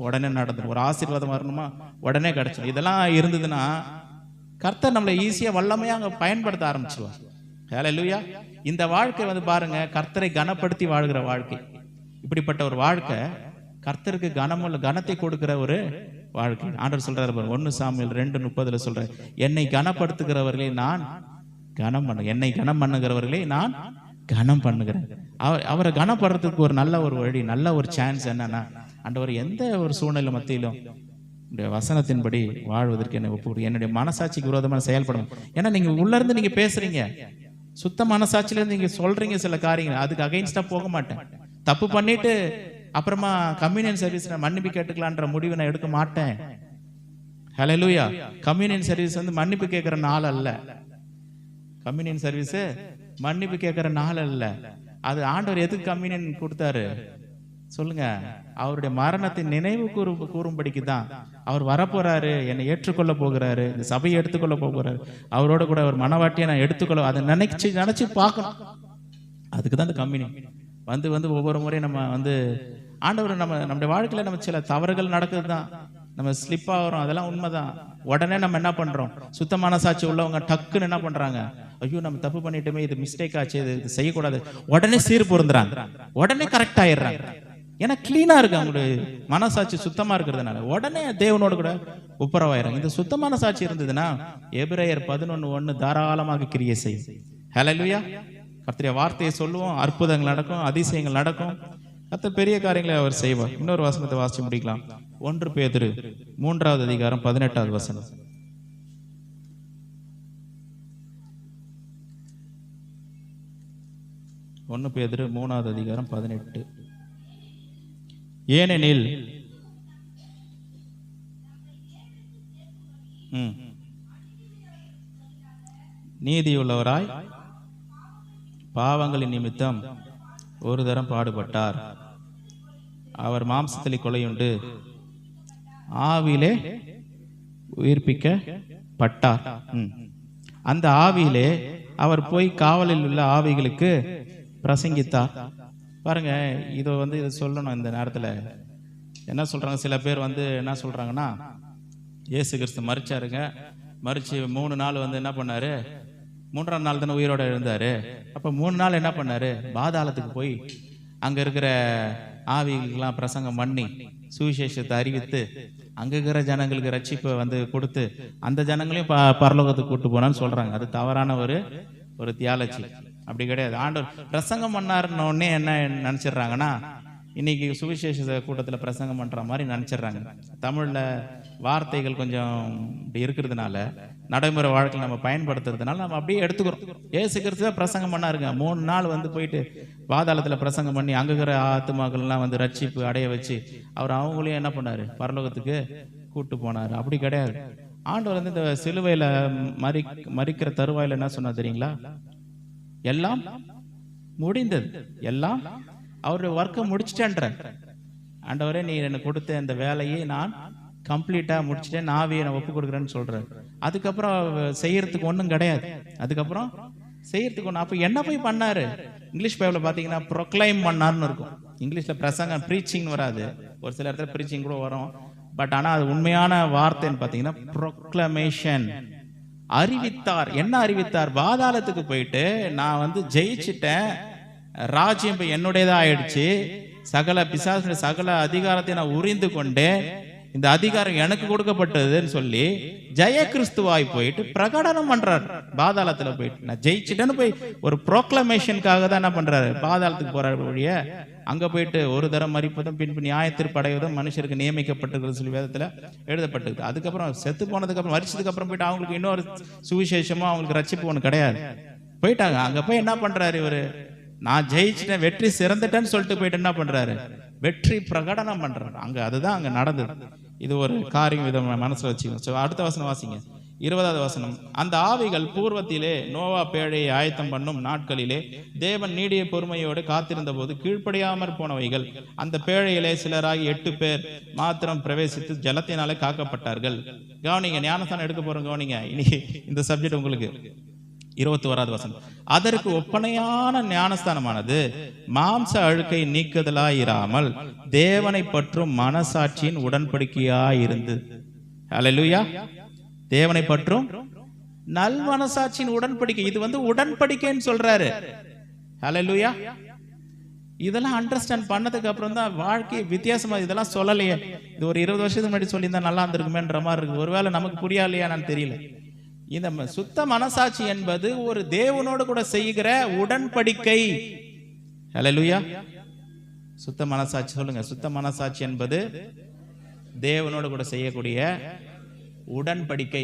A: உடனே நடந்துடும். ஒரு ஆசீர்வாதம் வரணுமா, உடனே கிடைச்சிடும். இதெல்லாம் இருந்ததுன்னா கர்த்தர் நம்மளை ஈஸியா வல்லமையா அங்க பயன்படுத்த ஆரம்பிச்சுவார். ஹல்லேலூயா. இந்த வாழ்க்கை பாருங்க, கர்த்தரை கனப்படுத்தி வாழ்கிற வாழ்க்கை. இப்படிப்பட்ட ஒரு வாழ்க்கை கர்த்தருக்கு கனத்தை கொடுக்கிற ஒரு வாழ்க்கை. ஆண்டவர் சொல்றாரு 1 சாமுவேல் 2:30 சொல்றாரு, என்னை கனப்படுத்துகிறவர்களை நான் கனம் பண்ண, என்னை கனம் பண்ணுகிறவர்களை நான் கனம் பண்ணுகிறேன். அவரை கனப்படுறதுக்கு ஒரு நல்ல ஒரு வழி, நல்ல ஒரு சான்ஸ் என்னன்னா, ஆண்டவர் எந்த ஒரு சூழ்நிலை மத்தியிலும் வசனத்தின்படி வாழ்வதற்கு என்னை ஒப்புக்கொடு, என்னுடைய மனசாட்சிக்கு விரோதமாக செயல்படணும். ஏன்னா நீங்க உள்ள இருந்து நீங்க பேசுறீங்க, சுத்த மனசாட்சியில இருந்து நீங்க சொல்றீங்க சில காரியங்கள், அதுக்கு அகைன்ஸ்டா போக மாட்டேன். தப்பு பண்ணிட்டு அப்புறமா கம்யூனியன் சர்வீஸ் மன்னிப்பு கேட்டுக்கலான்ற முடிவை நான் எடுக்க மாட்டேன். ஹல்லேலூயா. கம்யூனியன் சர்வீஸ் மன்னிப்பு கேட்கிற நாள் அல்ல. கம்யூனியன் சர்வீஸ் மன்னிப்பு கேட்கிற நாள் அல்ல. அது ஆண்டவர் எதுக்கு கம்யூனியன் கொடுத்தாரு சொல்லுங்க? அவருடைய மரணத்தின் நினைவு கூறும்படிக்கு தான். அவர் வரப்போறாரு, என்னை ஏற்றுக்கொள்ள போகிறாரு, இந்த சபையை எடுத்துக்கொள்ள போகிறாரு, அவரோட கூட ஒரு மனவாட்டியை நான் எடுத்துக்கொள்ள, அதை நினைச்சு பார்க்கணும். அதுக்கு தான் இந்த கம்யூனியன். வந்து ஒவ்வொரு முறையும் நம்ம ஆண்டவர் நம்முடைய வாழ்க்கையில நம்ம சில தவறுகள் நடக்குது தான், நம்ம ஸ்லிப் ஆகிறோம், அதெல்லாம் உண்மைதான். உடனே நம்ம என்ன பண்றோம், சுத்தமான சாட்சி உள்ளவங்க டக்குன்னு என்ன பண்றாங்க, ஐயோ நம்ம தப்பு பண்ணிட்டோமே, இது மிஸ்டேக் ஆச்சு, இது செய்யக்கூடாது, உடனே சீர் பொருந்துறாங்க, உடனே கரெக்ட் ஆயிடுறாங்க. ஏன்னா கிளீனா இருக்கு, அவங்களுடைய மனசாட்சி சுத்தமா இருக்கிறதுனால உடனே தேவனோட கூட ஒப்புரவாயிரும். இந்த சுத்தமான சாட்சி இருந்ததுன்னா எபிரேயர் 11:1 தாராளமாக கிரியை செய்யும். ஹல்லேலூயா. கர்த்தருடைய வார்த்தையை சொல்லுவோம், அற்புதங்கள் நடக்கும், அதிசயங்கள் நடக்கும், கர்த்தர் பெரிய காரியங்களை அவர் செய்வார். இன்னொரு வசனத்தை வாசிச்சு முடிக்கலாம். 1 பேதுரு 3வது அதிகாரம் 18வது வசனம். 1 பேதுரு 3வது அதிகாரம் 18. ஏனெனில் நீதியுள்ளவராய் பாவங்களின் நிமித்தம் ஒரு தரம் பாடுபட்டார். அவர் மாம்சத்தில் கொலையுண்டு ஆவியிலே உயிர்ப்பிக்கப்பட்டார். அந்த ஆவியிலே அவர் போய் காவலில் உள்ள ஆவிகளுக்கு பிரசங்கித்தார். பாருங்க, இதை சொல்லணும். இந்த நேரத்தில் என்ன சொல்றாங்க, சில பேர் என்ன சொல்றாங்கன்னா, இயேசு கிறிஸ்து மரிச்சாருங்க, மரிச்சு 3 நாள் என்ன பண்ணாரு, 3ஆம் நாள் தானே உயிரோட எழுந்தாரு. அப்ப 3 நாள் என்ன பண்ணாரு, பாதாளத்துக்கு போய் அங்க இருக்கிற ஆவிகளுக்கெல்லாம் பிரசங்கம் பண்ணி சுவிசேஷத்தை அறிவித்து அங்க இருக்கிற ஜனங்களுக்கு ரட்சிப்பை கொடுத்து அந்த ஜனங்களையும் பரலோகத்துக்கு கூட்டு போனான்னு சொல்றாங்க. அது தவறான ஒரு தியாலஜி. அப்படி கிடையாது. ஆண்டவர் பிரசங்கம் பண்ணாருன்னு என்ன நினைச்சிடுறாங்கன்னா, இன்னைக்கு சுவிசேஷ கூட்டத்தில் பிரசங்கம் பண்ற மாதிரி நினைச்சிடுறாங்க. தமிழ்ல வார்த்தைகள் கொஞ்சம் இப்படி இருக்கிறதுனால, நடைமுறை வாழ்க்கை நம்ம பயன்படுத்துறதுனால நம்ம அப்படியே எடுத்துக்கிறோம். இயேசு கிறிஸ்து பிரசங்கம் பண்ணாருங்க, 3 நாள் போயிட்டு பாதாளத்துல பிரசங்கம் பண்ணி அங்க இருக்கிற ஆத்துமாக்கள் எல்லாம் ரட்சிப்பு அடைய வச்சு அவர் அவங்களையும் என்ன பண்ணாரு, பரலோகத்துக்கு கூட்டு போனாரு. அப்படி கிடையாது. ஆண்டவர் இந்த சிலுவையில மரிக்கிற தருவாயில என்ன சொன்னா தெரியுங்களா, எல்லாம் முடிந்தது, எல்லாம் அவருடைய ஒர்க்கை முடிச்சிட்டேன்ற. ஆண்டவரே, நீ எனக்கு கொடுத்த இந்த வேலையை நான் கம்ப்ளீட்டா முடிச்சிட்டேன், நாவியை நான் ஒப்பு கொடுக்குறேன்னு சொல்றேன். அதுக்கப்புறம் செய்யறதுக்கு ஒன்றும் கிடையாது. அதுக்கப்புறம் செய்யறதுக்கு ஒன்று. அப்போ என்ன போய் பண்ணாரு? இங்கிலீஷ் பைபிள்ல பார்த்தீங்கன்னா ப்ரொக்ளைம் பண்ணாருன்னு இருக்கும். இங்கிலீஷ்ல பிரசங்கம், ப்ரீச்சிங் வராது, ஒரு சில இடத்துல ப்ரீச்சிங் கூட வரும். பட் ஆனால் அது உண்மையான வார்த்தைன்னு பார்த்தீங்கன்னா ப்ரொக்ளமேஷன். அறிவித்தார். என்ன அறிவித்தார்? பாதாளத்துக்கு போயிட்டு நான் ஜெயிச்சிட்டேன், ராஜ்யம் என்னுடையதா ஆயிடுச்சு, சகல பிசாசுடைய சகல அதிகாரத்தை நான் உரிந்து கொண்டேன், இந்த அதிகாரம் எனக்கு கொடுக்கப்பட்டதுன்னு சொல்லி ஜெய கிறிஸ்துவாய் போயிட்டு பிரகடனம் பண்றாரு. பாதாளத்துல போயிட்டு நான் ஜெயிச்சிட்டேன்னு போய் ஒரு ப்ரோக்ளமேஷனுக்காக தான் என்ன பண்றாரு, பாதாளத்துக்கு போற வழிய அங்க போயிட்டு ஒரு தரம் மரிப்பதும் பின்பு நியாயத்திற்கு அடைவதும் மனுஷருக்கு நியமிக்கப்பட்டிருக்கிறது சொல்லி வேதத்துல எழுதப்பட்டது. அதுக்கப்புறம் செத்து போனதுக்கு அப்புறம், மரிச்சதுக்கு அப்புறம் போயிட்டு அவங்களுக்கு இன்னொரு சுவிசேஷமா அவங்களுக்கு ரட்சிப்பு ஒண்ணு கிடையாது. போயிட்டாங்க. அங்க போய் என்ன பண்றாரு இவரு, நான் ஜெயிச்சிட்டேன், வெற்றி சிறந்துட்டேன்னு சொல்லிட்டு போயிட்டு என்ன பண்றாரு, வெற்றி பிரகடனம் பண்றாரு. அங்க அதுதான் அங்க நடந்தது. இது ஒரு காரியம், இதை மனசுல வச்சுக்கணும். அடுத்த வசனம் வாசிங்க. 20வது வசனம். அந்த ஆவிகள் பூர்வத்திலே நோவா பேழையை ஆயத்தம் பண்ணும் நாட்களிலே தேவன் நீடிய பொறுமையோடு காத்திருந்த போது கீழ்ப்படியாமற் போனவைகள் அந்த பேழையிலே சிலராகி 8 பேர் மாத்திரம் பிரவேசித்து ஜலத்தினாலே காக்கப்பட்டார்கள். கவனிங்க, ஞானஸ்தானம் எடுக்க போறோம். கவனிங்க, இன்னைக்கு இந்த சப்ஜெக்ட் உங்களுக்கு. 21வது வசனம். அதற்கு ஒப்பனையான ஞானஸ்தானமானது மாம்ச அழுக்கை நீக்குதலாயிராமல் தேவனை பற்றும் மனசாட்சியின் உடன்படிக்கையாயிருந்து. ஹல்லேலூயா. தேவனை பற்றும் நல் மனசாட்சியின் உடன்படிக்கை. இது உடன்படிக்கைன்னு சொல்றாரு. ஹல்லேலூயா. இதெல்லாம் அண்டர்ஸ்டாண்ட் பண்ணதுக்கு அப்புறம் தான் வாழ்க்கை வித்தியாசமா. இதெல்லாம் சொல்லலையே, இது ஒரு 20 வருஷத்துக்கு முன்னாடி சொல்லியிருந்தா நல்லா இருந்திருக்குமேன்ற மாதிரி இருக்கு. ஒருவேளை நமக்கு புரியலையா நான் தெரியல. இந்த சுத்த மனசாட்சி என்பது ஒரு தேவனோடு கூட செய்கிற உடன்படிக்கை. ஹல்லேலூயா. சுத்த மனசாட்சி சொல்லுங்க. சுத்த மனசாட்சி என்பது தேவனோடு கூட செய்யக்கூடிய உடன்படிக்கை.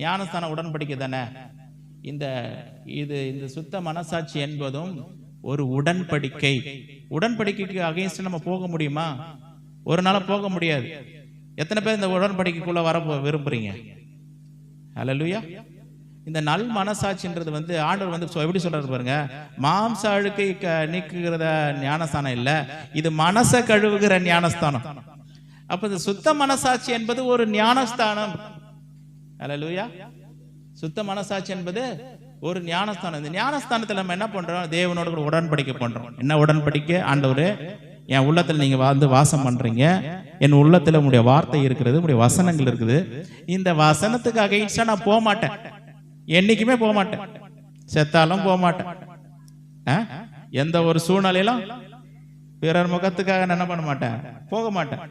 A: ஞானஸ்தான உடன்படிக்கை தானே இந்த சுத்த மனசாட்சி என்பதும் ஒரு உடன்படிக்கை. உடன்படிக்கைக்கு அகைன்ஸ்ட் நம்ம போக முடியுமா? ஒரு நாள் போக முடியாது. எத்தனை பேர் இந்த உடன்படிக்கைக்குள்ள வர விரும்புறீங்க? ஹல்லேலூயா. இந்த நல் மனசாட்சின்றது ஆண்டவர் எப்படி சொல்றாரு பாருங்க. மாம்ச அழுக்கை நீக்குகிறத ஞானஸ்தானம் இல்ல, இது மனசை கழுவுகிற ஞானஸ்தானம். அப்ப இந்த சுத்த மனசாட்சி என்பது ஒரு ஞானஸ்தானம். ஹல்லேலூயா. சுத்த மனசாட்சி என்பது ஒரு ஞானஸ்தானம். இந்த ஞானஸ்தானத்துல நம்ம என்ன பண்றோம்? தேவனோட கூட உடன்படிக்கை பண்றோம். என்ன உடன்படிக்கை? ஆண்டவரே, என் உள்ளத்துல நீங்க வாசம் பண்றீங்க, என் உள்ளத்துல உங்களுடைய வார்த்தை இருக்கிறது, உங்களுடைய வசனங்கள் இருக்குது. இந்த வசனத்துக்கு அகைன்ஸ்டா நான் போக மாட்டேன், என்னைக்குமே போக மாட்டேன், செத்தாலும் போக மாட்டேன். எந்த ஒரு சூழ்நிலையிலும் பிறர் முகத்துக்காக நான் என்ன பண்ண மாட்டேன், போக மாட்டேன்.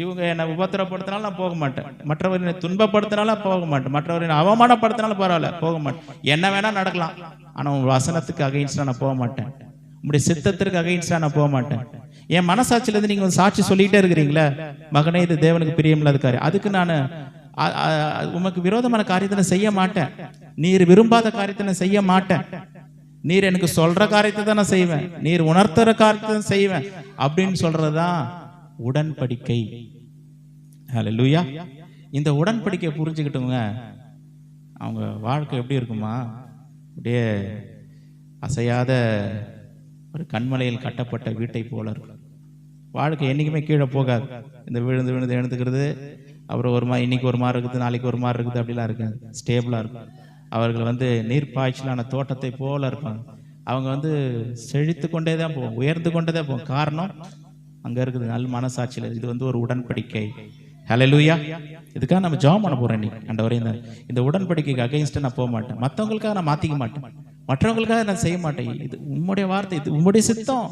A: இவங்க என்னை உபத்திரப்படுத்தினாலும் நான் போக மாட்டேன், மற்றவரை துன்பப்படுத்தினாலும் போக மாட்டேன், மற்றவரை அவமானப்படுத்தினாலும் பரவாயில்ல போக மாட்டேன். என்ன வேணா நடக்கலாம், ஆனா உங்க வசனத்துக்கு அகைன்ஸ்டா நான் போக மாட்டேன், உங்களுடைய சித்தத்திற்கு அகைன்ஸ்டா நான் போக மாட்டேன். என் மனசாட்சியில இருந்து நீங்க சாட்சி சொல்லிட்டே இருக்கிறீங்களே, மகனே இது தேவனுக்கு பிரியமில்லாத காரியம், அதுக்கு நான் உமக்கு விரோதமான காரியத்தை செய்ய மாட்டேன், நீர் விரும்பாத காரியத்தை செய்ய மாட்டேன், நீர் எனக்கு சொல்ற காரியத்தை தான் நான் செய்வேன், நீர் உணர்த்துற காரியத்தை செய்வேன் அப்படின்னு சொல்றதுதான் உடன்படிக்கை. ஹல்லேலூயா. இந்த உடன்படிக்கையை புரிஞ்சுக்கிட்டவங்க அவங்க வாழ்க்கை எப்படி இருக்குமா? அப்படியே அசையாத ஒரு கண்மலையில் கட்டப்பட்ட வீட்டை போல இருக்கும். வாழ்க்கை என்னைக்குமே கீழே போகாது. இந்த விழுந்து விழுந்து எழுந்துக்கிறது, அப்புறம் ஒரு மாதிரி இன்னைக்கு ஒரு மாதிரி இருக்குது, நாளைக்கு ஒரு மாதிரி இருக்குது, அப்படிலாம் இருக்காது. ஸ்டேபிளா இருக்கும். அவர்கள் நீர்ப்பாய்ச்சலான தோட்டத்தை போல இருப்பாங்க. அவங்க செழித்து கொண்டே தான் போவோம், உயர்ந்து கொண்டே தான் போவோம். காரணம் அங்க இருக்குது நல் மனசாட்சியில். இது ஒரு உடன்படிக்கை. ஹல்லேலூயா. இதுக்காக நம்ம ஜெபம் பண்ண போறோம் இன்னைக்கு. ஆண்டவரே, இந்த உடன்படிக்கைக்கு அகைன்ஸ்டா நான் போக மாட்டேன், மற்றவங்களுக்காக நான் மாத்திக்க மாட்டேன், மற்றவங்களுக்காக நான் செய்ய மாட்டேன். இது உம்முடைய வார்த்தை, இது உம்முடைய சித்தம்.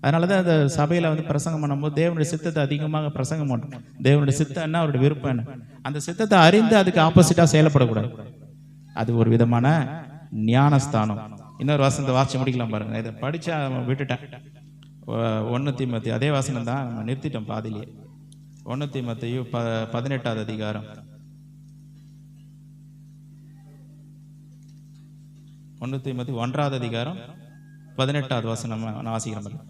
A: அதனாலதான் இந்த சபையில பிரசங்கம் பண்ணும்போது தேவனுடைய சித்தத்தை அதிகமாக பிரசங்கம் பண்ணும். தேவனுடைய சித்தம் என்ன, அவருடைய விருப்பம் என்ன, அந்த சித்தத்தை அறிந்து அதுக்கு ஆப்போசிட்டா செயல்படக்கூடாது. அது ஒரு விதமான ஞானஸ்தானம். இன்னொரு வசனத்தை வாசிச்சு முடிக்கலாம் பாருங்க. இதை படிச்சா விட்டுட்டேன். 1 தீமோத்தேயு, அதே வசனம் தான், நம்ம நிறுத்திட்டோம் பாதிலேயே. 1 தீமோத்தேயு 18வது அதிகாரம், 1 தீமோத்தேயு 1வது அதிகாரம் 18வது வசனம் நான் வாசிக்கிறேன்.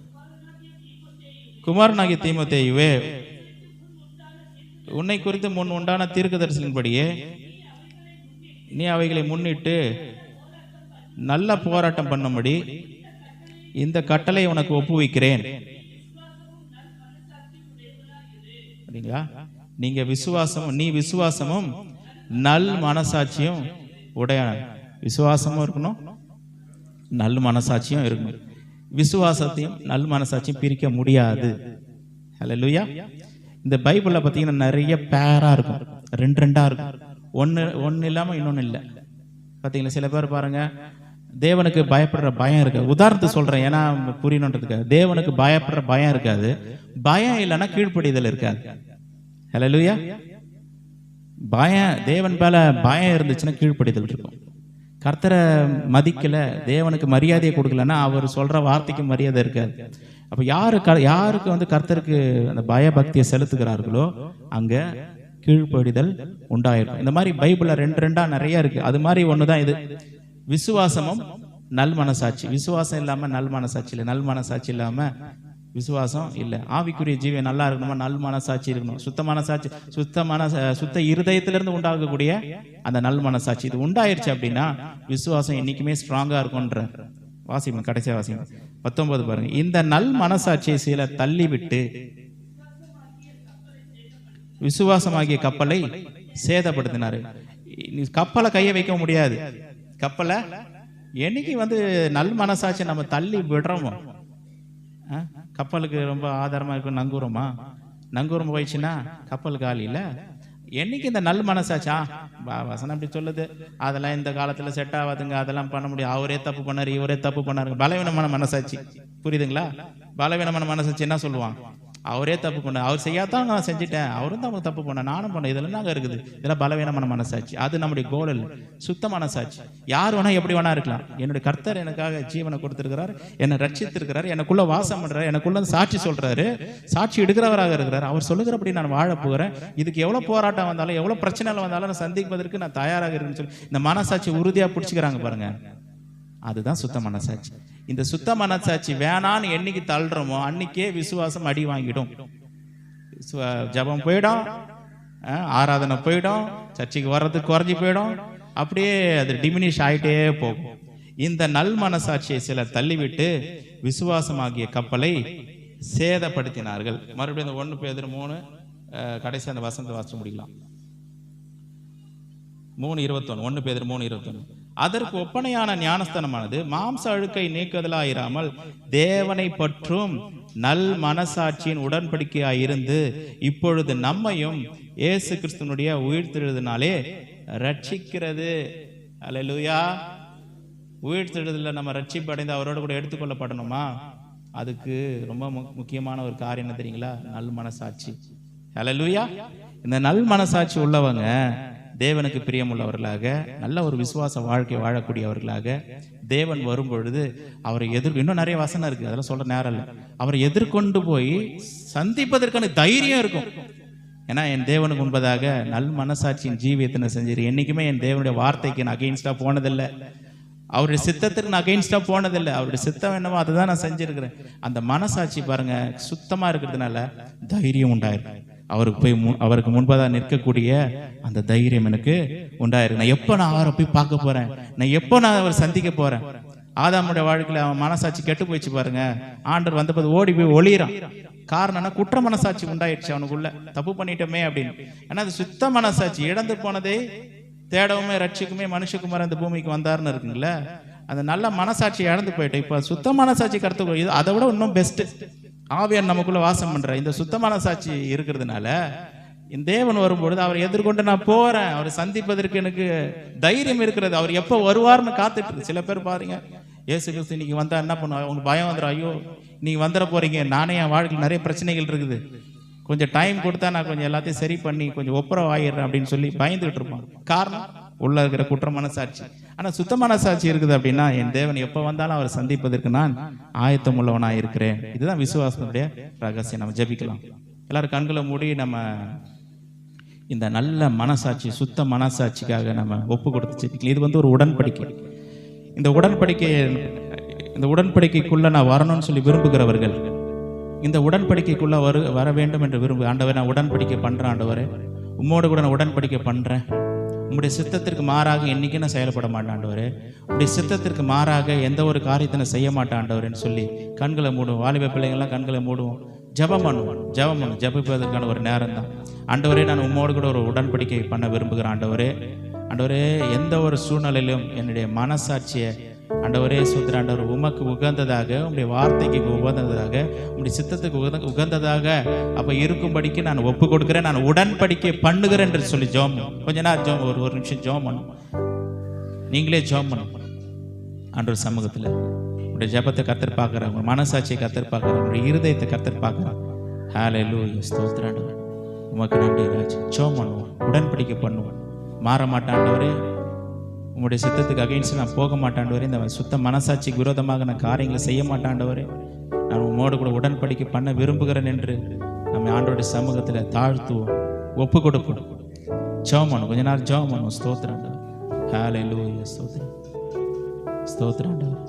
A: குமாரனாகிய தீமோத்தேயுவே, உன்னை குறித்து முன் உண்டான தீர்க்கதரிசனத்தின்படியே நீ அவைகளை முன்னிட்டு நல்ல போராட்டம் பண்ணும்படி இந்த கட்டளை உனக்கு ஒப்புவிக்கிறேன். நீங்க நீ விசுவாசமும் நல் மனசாட்சியும் உடைய, விசுவாசமும் இருக்கணும், நல் மனசாட்சியும் இருக்கணும். விசுவாசத்தையும் நல் மனசாட்சியும் பிரிக்க முடியாது. ஹல்லேலூயா. இந்த பைபிள்ல பாத்தீங்கன்னா நிறைய பேரா இருக்கும், 2 இருக்கும், ஒன்னு இல்லாம இன்னொன்னு இல்லை. பாத்தீங்களா? சில பேர் பாருங்க, தேவனுக்கு பயப்படுற பயம் இருக்கு. உதாரணத்துக்கு சொல்றேன், ஏன்னா புரியணுன்றதுக்கு. தேவனுக்கு பயப்படுற பயம் இருக்காது, பயம் இல்லைன்னா கீழ்ப்படிதல் இருக்காது. ஹல்லேலூயா. தேவன் மேல பயம் இருந்துச்சுன்னா கீழ்ப்படிதல் இருக்கும். கர்த்தரை மதிக்கல, தேவனுக்கு மரியாதையை கொடுக்கலன்னா அவர் சொல்ற வார்த்தைக்கு மரியாதை இருக்காது. அப்ப யாருக்கு கர்த்தருக்கு அந்த பயபக்தியை செலுத்துகிறார்களோ அங்க கீழ்ப்படிதல் உண்டாயிருக்கும். இந்த மாதிரி பைபிள்ல 2 நிறைய இருக்கு. அது மாதிரி ஒண்ணுதான் இது, விசுவாசமும் நல் மனசாட்சி. விசுவாசம் இல்லாம நல் மனசாட்சி இல்லை, நல் மனசாட்சி இல்லாம விசுவாசம் இல்லை. ஆவிக்குரிய ஜீவன் நல்லா இருக்கணுமா, நல் மனசாட்சி இருக்கணும். சுத்த இருதயத்திலிருந்து உண்டாகக்கூடிய அந்த நல் மனசாட்சி இது உண்டாயிருச்சு அப்படின்னா விசுவாசம் என்னைக்குமே ஸ்ட்ராங்கா இருக்கும்ன்ற. வாசிங்க, கடைசியா வாசிங்க 19 பாருங்க. இந்த நல் மனசாட்சியை சில தள்ளிவிட்டு விசுவாசமாகிய கப்பலை சேதப்படுத்தினாரு. கப்பலை கைய வைக்க முடியாது. கப்பலை என்னைக்கு நல் மனசாட்சி நம்ம தள்ளி விடுறோமோ, கப்பலுக்கு ரொம்ப ஆதாரமா இருக்கும். நங்கூரம் போயிடுச்சுன்னா கப்பல் காலி இல்ல. என்னைக்கு இந்த நல் மனசாச்சா வசனம் அப்படி சொல்லுது, அதெல்லாம் இந்த காலத்துல செட் ஆகாதுங்க, அதெல்லாம் பண்ண முடியும், அவரே தப்பு பண்ணாரு, இவரே தப்பு பண்ணாருங்க. பலவீனமான மனசாட்சி, புரியுதுங்களா? பலவீனமான மனசாட்சி என்ன சொல்லுவான்? அவரே தப்பு பண்ண, அவர் செய்யாதான் நான் செஞ்சுட்டேன், அவரும் தான் தப்பு பண்ண, நானும் பண்ண, இதெல்லாம் நாங்க இருக்குது. இதெல்லாம் பலவீனமான மனசாட்சி. அது நம்முடைய கோல் இல்லை. சுத்த மனசாட்சி யார் வேணா எப்படி வேணா இருக்கலாம். என்னுடைய கர்த்தர் எனக்காக ஜீவனை கொடுத்திருக்கிறார், என்னை ரட்சித்திருக்கிறார், எனக்குள்ள வாசம் பண்றாரு, எனக்குள்ள சாட்சி சொல்றாரு, சாட்சி எடுக்கிறவராக இருக்கிறார். அவர் சொல்லுகிறபடி நான் வாழ போகிறேன். இதுக்கு எவ்வளவு போராட்டம் வந்தாலும், எவ்வளவு பிரச்சனைகள் வந்தாலும் நான் சந்திப்பதற்கு நான் தயாராக இருக்குன்னு சொல்லி இந்த மனசாட்சி உறுதியா பிடிச்சுக்கிறாங்க பாருங்க. அதுதான் சுத்த மனசாட்சி. இந்த சுத்த மனசாட்சி வேணான்னு என்னைக்கு தள்ளுறோமோ அன்னைக்கே விசுவாசம் அடி வாங்கிடும். ஜபம் போயிடும், ஆராதனை போயிடும், சர்ச்சைக்கு வர்றதுக்கு குறைஞ்சி போயிடும், அப்படியே அது டிமினிஷ் ஆகிட்டே போகும். இந்த நல் மனசாட்சியை சிலர் தள்ளிவிட்டு விசுவாசமாகிய கப்பலை சேதப்படுத்தினார்கள். மறுபடியும் இந்த 1 பேதுரு 3 கடைசி அந்த வசனத்தை வாசிச்சு முடிக்கலாம். 3:21 1 பேதுரு 3:21. அதற்கு ஒப்பனையான ஞானஸ்தானமானது மாம்ச அழுக்கை நீக்குதலாயிராமல் தேவனை பற்றும் நல் மனசாட்சியின் உடன்படிக்கையாயிருந்து இப்பொழுது நம்மையும் இயேசு கிறிஸ்துவனுடைய உயிர்த்தெழுதலினாலே ரட்சிக்கிறது. அல்லேலூயா. உயிர்த்தெழுதலில் நம்ம ரட்சிப்படைந்து அவரோடு கூட எடுத்துக்கொள்ளப்படணுமா? அதுக்கு ரொம்ப முக்கியமான ஒரு காரியம் என்ன தெரியுங்களா? நல் மனசாட்சி. அல்லேலூயா. இந்த நல் மனசாட்சி உள்ளவங்க தேவனுக்கு பிரியமுள்ளவர்களாக, நல்ல ஒரு விசுவாச வாழ்க்கை வாழக்கூடியவர்களாக, தேவன் வரும் பொழுது அவரை இன்னும் நிறைய வசனம் இருக்கு, அதெல்லாம் சொல்ற நேரம் இல்லை. அவரை எதிர்கொண்டு போய் சந்திப்பதற்கான தைரியம் இருக்கும். ஏன்னா என் தேவனுக்கு முன்பதாக நல் மனசாட்சியின் ஜீவியத்தை செஞ்சிரு. என்னைக்குமே என் தேவனுடைய வார்த்தைக்கு நான் அகெயின்ஸ்டா போனதில்லை, அவருடைய சித்தத்திற்கு நான் அகெயின்ஸ்டா போனதில்லை. அவருடைய சித்தம் என்னவோ அதுதான் நான் செஞ்சிருக்கிறேன். அந்த மனசாட்சி பாருங்க சுத்தமா இருக்கிறதுனால தைரியம் உண்டாயிருக்கு. அவருக்கு முன்பதாக நிற்கக்கூடிய அந்த தைரியம் எனக்கு உண்டாயிருக்கு. நான் எப்போ நான் அவரை போய் பார்க்க போறேன், நான் எப்போ நான் அவரை சந்திக்க போறேன். ஆதாமுடைய வாழ்க்கையில அவன் மனசாட்சி கெட்டு போயிடுச்சு பாருங்க. ஆண்டவர் வந்தபோது ஓடி போய் ஒளிறான். காரணம்னா குற்ற மனசாட்சி உண்டாயிடுச்சு அவனுக்குள்ள, தப்பு பண்ணிட்டோமே அப்படின்னு. ஆனா அது சுத்த மனசாட்சி இழந்து போனதே தேடவுமே ரட்சிக்குமே மனுஷகுமார் அந்த பூமிக்கு வந்தாருன்னு இருக்குங்களா. அந்த நல்ல மனசாட்சி இழந்து போயிட்டு இப்ப சுத்த மனசாட்சி கருத்து அதை விட இன்னும் பெஸ்ட். ஆவியார் நமக்குள்ள வாசம் பண்ற இந்த சுத்தமான சாட்சி இருக்கிறதுனால இந்த தேவன் வரும்பொழுது அவரை எதிர்கொண்டு நான் போறேன், அவரை சந்திப்பதற்கு எனக்கு தைரியம் இருக்கிறது. அவர் எப்போ வருவார்னு காத்துட்டு இருக்கு. சில பேர் பாருங்க, இயேசு கிறிஸ்து இன்னைக்கு வந்தா என்ன பண்ணுவாங்க, உங்களுக்கு பயம் வந்துடும். ஐயோ நீங்க வந்துட போறீங்க, நானே என் வாழ்க்கையில் நிறைய பிரச்சனைகள் இருக்குது, கொஞ்சம் டைம் கொடுத்தா நான் கொஞ்சம் எல்லாத்தையும் சரி பண்ணி கொஞ்சம் ஒப்புரவு ஆயிடுறேன் அப்படின்னு சொல்லி பயந்துகிட்டு இருப்பாங்க. காரணம் உள்ள இருக்கிற குற்ற மனசாட்சி. ஆனா சுத்தமான சாட்சி இருக்குது அப்படின்னா என் தேவன் எப்ப வந்தாலும் அவரை சந்திப்பதற்கு நான் ஆயத்தம் உள்ளவனா இருக்கிறேன். இதுதான் விசுவாசனுடைய ரகசியம். நம்ம ஜெபிக்கலாம். எல்லாரும் கண்களை மூடி நம்ம இந்த நல்ல மனசாட்சி சுத்த மனசாட்சிக்காக நம்ம ஒப்பு கொடுத்து ஜெபிக்கலாம். இது ஒரு உடன்படிக்கை. இந்த உடன்படிக்கைக்குள்ள நான் வரணும்னு சொல்லி விரும்புகிறவர்கள் இந்த உடன்படிக்கைக்குள்ள வர வேண்டும் என்று விரும்பு. ஆண்டவரே நான் உடன்படிக்கை பண்றேன், ஆண்டவரே உம்மோடு கூட நான் உடன்படிக்கை பண்றேன், உங்களுடைய சித்தத்திற்கு மாறாக என்னைக்கு நான் செயல்பட மாட்டேன் ஆண்டவரே, உங்களுடைய சித்தத்திற்கு மாறாக எந்த ஒரு காரியத்தை நான் செய்ய மாட்டேன் ஆண்டவரேன்னு சொல்லி கண்களை மூடுவோம். வாலிப பிள்ளைங்கள்லாம் கண்களை மூடுவோம், ஜெபம் பண்ணுவோம். ஜெபிப்பதற்கான ஒரு நேரம் தான். ஆண்டவரே நான் உம்மோடு கூட ஒரு உடன்படிக்கை பண்ண விரும்புகிறேன் ஆண்டவரே. ஆண்டவரே எந்த ஒரு சூழ்நிலையிலும் என்னுடைய மனசாட்சியை ஆண்டவரே சுத்திர ஆண்டவர் உமக்கு உகந்ததாக, உங்களுடைய வார்த்தைக்கு உகந்ததாக, உங்களுடைய சித்தத்துக்கு உகந்ததாக அப்ப இருக்கும்படிக்கு நான் ஒப்பு கொடுக்கிறேன், நான் உடன்படிக்கை பண்ணுகிறேன் என்று சொல்லி ஜெபம். கொஞ்ச நேரம் ஜெபம், ஒரு நிமிஷம் ஜெபம் பண்ணும். நீங்களே ஜெபம் பண்ணும் ஆண்டவர் சமூகத்தில். உங்களுடைய ஜெபத்தை கர்த்தர் பார்க்கிறார், உங்க மனசாட்சியை கர்த்தர் பார்க்கிறார், உங்களுடைய இருதயத்தை கர்த்தர் பார்க்கிறார். ஹல்லேலூயா, ஸ்தோத்திரம் ஆண்டவர், உமக்கு நன்றி ராஜா. ஜெபம் பண்ணுவோம், உடன்படிக்கை பண்ணுவோம். மாற மாட்டாண்டவரே, உங்களுடைய சித்தத்துக்கு அகைன்ஸ்ட் நான் போக மாட்டாண்டவரே, இந்த சுத்த மனசாட்சிக்கு விரோதமாக நான் காரியங்களை செய்ய மாட்டாண்டவரே, நான் உங்களோடு கூட உடன்படிக்கை பண்ண விரும்புகிறேன் என்று நம்ம ஆண்டவருடைய சமூகத்தில் தாழ்த்துவோம், ஒப்பு கொடுப்போம். ஜெபம் பண்ணும், கொஞ்ச நேரம் ஜெபம் பண்ணுவோம். ஸ்தோத்திரம் ஆண்டவர், ஹல்லேலூயா, ஸ்தோத்திரம், ஸ்தோத்திரம் ஆண்டவர்,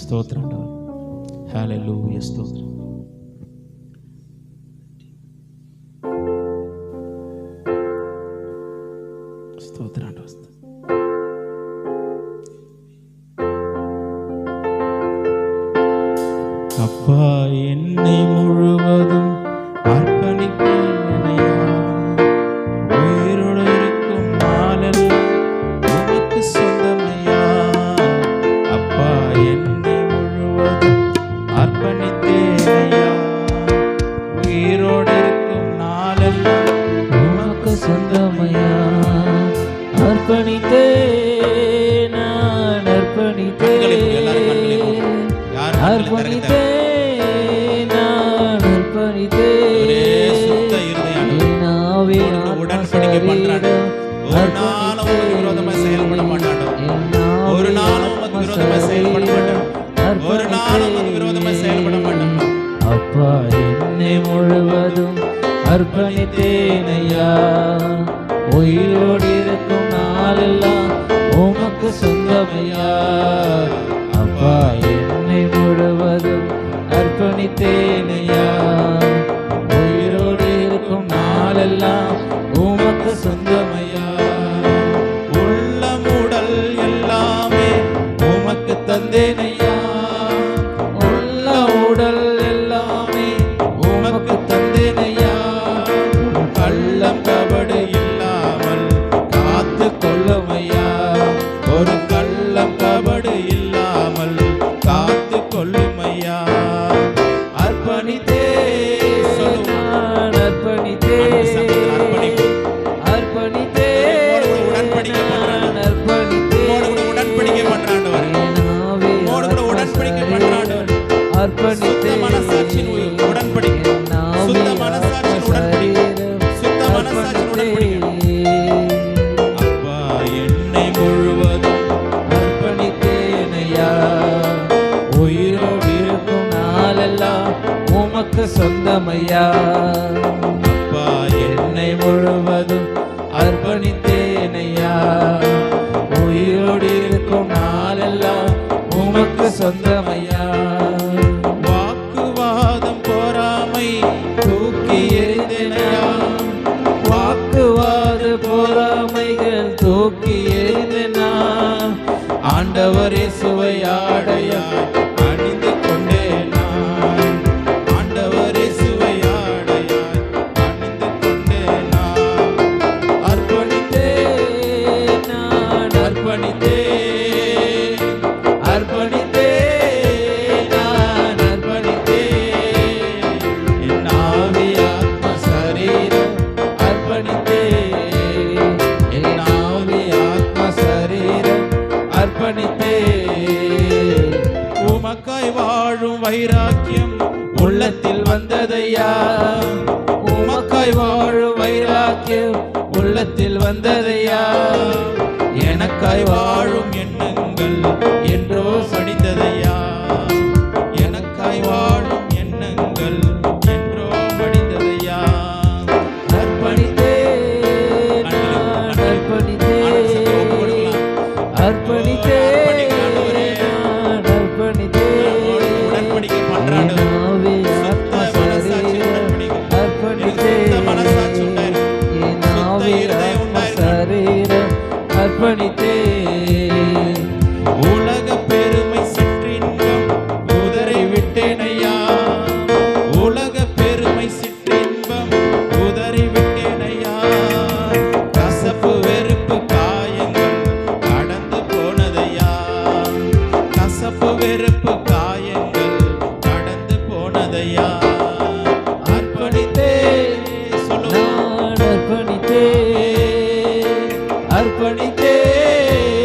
A: ஸ்தோத்திரம் ஆண்டவரே. ஹல்லேலூயா, ஸ்தோத்திரம். ஸ்தோத்திரம் ஆண்டவரே. அப்பா என்னை முழுவதும் அர்ப்பணிக்கிறேனையா, உயிரோடு இருக்கும் நாளெல்லாம் உமக்கு சொந்தமையா. அப்பா என்னை முழுவதும் அர்ப்பணித்தேனையா, உயிரோடு இருக்கும் நாளெல்லாம்
B: உமக்கு சொந்தமையா. அர்ப்பணித்தேன், நான் அர்ப்பணித்தேன், அர்ப்பணித்தேன், நான் அர்ப்பணித்தேன். என் ஆவி, ஆத்மா, சரீரம்
A: ஒரு நாளும் உமக்கு விரோதமா செயல்பட மாட்டான். ஒரு நாளும் உமக்கு விரோதமா செயல்பட மாட்டான். ஒரு நாளும் உமக்கு விரோதமா செயல்பட மாட்டான்.
B: அப்பா என்னை முழுவதும் அர்ப்பணித்தேனையா, உயிரோடு இருக்கும் நாளெல்லாம் உமக்கு சொந்தமையா. அப்பா என்னை முழுவதும் அர்ப்பணித்தேனையா, உயிரோடு இருக்கும் நாளெல்லாம் உமக்கு சொந்தமையா.
A: உள்ளம் உடல் எல்லாமே உமக்கு தந்தேனையா,
B: உள்ள உடல் எல்லாமே
A: உமக்கு தந்தேனையா. கள்ளம் கபடு இல்லாமல் காத்து கொள்ளுமையா, ஒரு கள்ளம் கபடு இல்லாமல் காத்து கொள்ளுமையா. அர்ப்பணித்தே
B: நான் அர்ப்பணித்தேன், அர்ப்பணித்தேன்,
A: உடன்படிக்கை பண்றான்.
B: நான் அர்ப்பணித்தேன்.
A: உடன்படிக்கை பண்றான். உடன்படிக்கை பண்றான். சுத்த மனசாட்சியின் உடன்படிக்கை, சுத்த மனசாட்சியின் உடன்படிக்கை, சுத்த மனசாட்சியின் உடன்படிக்கை. அப்பா என்னை முழுவதும்
B: அர்ப்பணித்தேனையா, உயிரோடு இருக்கும் நாளெல்லாம் உமக்கு சொந்தமையா.
A: அப்பா
B: என்னை முழுவதும் அர்ப்பணித்தேனையா, உயிரோடு இருக்கும் நாளெல்லாம் உமக்கு சொந்தமையா.
A: வாக்குவாதம் பொறாமை தூக்கி எறிந்தேனையா,
B: வாக்குவாத பொறாமைகள் தூக்கி எறிந்தனா, ஆண்டவரே சுவையாடையாய்
A: அணிந்து கொண்டேன் நான். ஆண்டவரே சுவையாடையாய் அணிந்து கொண்டேன் நான்.
B: அர்ப்பணித்தேன், நான் அர்ப்பணித்தேன், அர்ப்பணித்தேன், நான் அர்ப்பணித்தேன். என் ஆவி, ஆத்மா, சரீரம் அர்ப்பணித்தேன், என் ஆவி, ஆத்மா, சரீரம் அர்ப்பணித்தேன்.
A: உமக்காய் வாழும் வைராக்கியம் உள்ளத்தில் வந்ததையா,
B: உமக்காய் வாழும் வைராக்கியம் உள்ளத்தில் வந்ததையா.
A: எனக்காய் வாழும் எண்ணங்கள் என்றோ படிந்ததையா, எனக்காய் வாழும் எண்ணங்கள் என்றோ படிந்ததையா.
B: அர்ப்பணித்தேன், நான் அர்ப்பணித்தேன், அர்ப்பணித்தேன், நான் அர்ப்பணித்தேன்.
A: உடன்படிக்கை பண்றாண்டு.
B: என் ஆவி, ஆத்மா, சரீரம் அர்ப்பணித்தேன், என் ஆவி, ஆத்மா, சரீரம் அர்ப்பணித்தேன்.
A: உலக பெருமை சிற்றின்பம் உதறி விட்டேனையா, உலக பெருமை சிற்றின்பம் உதறி விட்டேனையா. கசப்பு வெறுப்பு காயங்கள் கடந்து போனதையா, கசப்பு வெறுப்பு காயங்கள் கடந்து போனதையா. அர்ப்பணித்தேன், சொல்லுவோம்.
B: நான் அர்ப்பணித்தேன், அர்ப்பணித்தேன்,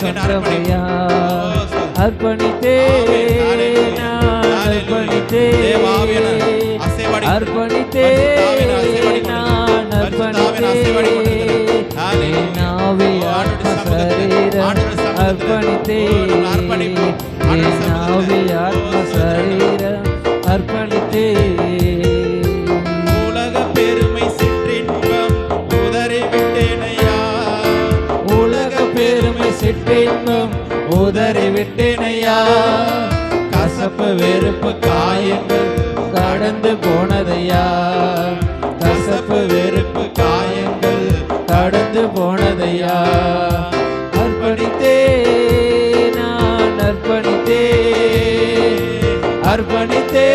B: சொந்தமையா அர்ப்பணித்தே நான் அர்ப்பணித்தே அர்ப்பணித்தே நான் அர்ப்பணித்தே என் ஆவி ஆத்ம சரீரம் அர்ப்பணித்தே என் ஆவி ஆத்ம சரீரம் அர்ப்பணித்தே
A: உலக பெருமை சிற்றின்பம் உதறிவிட்டேனையா
B: உலக பெருமை சிற்றின்பம் உதறிவிட்டேனையா கசப்பு வெறுப்பு காயங்கள் கடந்து போனதையா கசப்பு வெறுப்பு காயங்கள் கடந்து போனதையா அர்ப்பணித்தே நான் அர்ப்பணித்தே அர்ப்பணித்தே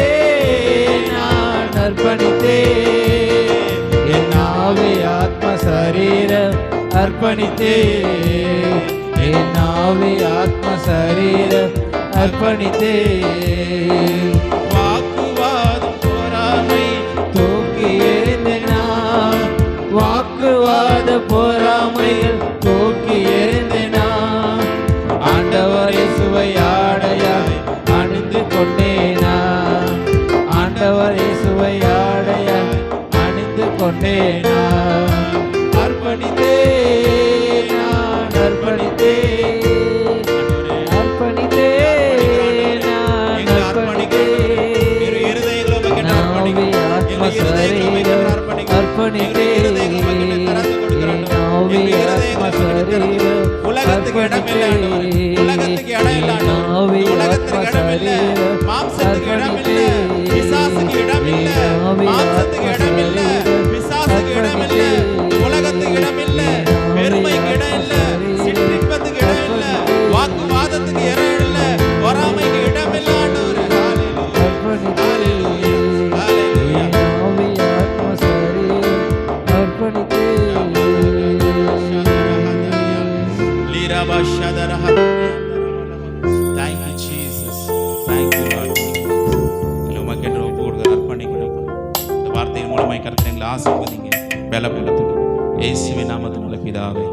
B: நான் அர்ப்பணித்தே என் ஆவி ஆத்ம சரீரம் அர்ப்பணித்தே என் ஆவி ஆத்ம சரீரம் அர்ப்பணித்தே
A: வாக்குவாதம் பொறாமை
B: தூக்கி எறிந்தேனா வாக்குவாத பொறாமையில் தூக்கி எறிந்தேனா ஆண்டவரை சுவையாடையாய் அணிந்து கொண்டேனா ஆண்டவரை சுவையாடையாய் அணிந்து கொண்டேனா அர்ப்பணித்தே நான் அர்ப்பணித்தே அர்ப்பணித்தே நான் அர்ப்பணித்தே நாவி ஆத்ம சரீரம் அர்ப்பணித்தே நாவி ஆத்ம சரீரம்
A: உலகத்துக்கு இடம் இல்லை, உலகத்துக்கு இடம் இல்லை,
B: நாவி ஆத்ம
A: உலகத்துக்கு இடம் இல்லை,
B: சரீரம்
A: மாம்சத்துக்கு இடம் இல்லை, பிசாசுக்கு இடம் இல்லை, மாம்சத்துக்கு இடம் இல்லை, பிசாசுக்கு இடம் இல்லை, உலகத்துக்கு இடம் இல்லை, பெருமைக்கு இடம் இல்லை, சிற்றின்பத்துக்கு இடம் இல்லை, வாக்குவாதத்துக்கு இடம் இல்லை, பொறாமைக்கு இடம் இல்லை. ஆண்டவரே, ஹalleluya, ஹalleluya.
B: நாவி ஆத்ம சரீரம் அர்ப்பணித்தே
A: Thank you, Jesus. Thank you, Lord. உமக்கு என்று ஒப்பு கொடுக்க அர்ப்பணிக்கிறோம். இந்த வார்த்தையின் மூலமாய் கர்த்தர் எங்களை ஆசீர்வதிங்க, பலப்படுத்துங்க. இயேசுவின் நாமத்தில் பிதாவே.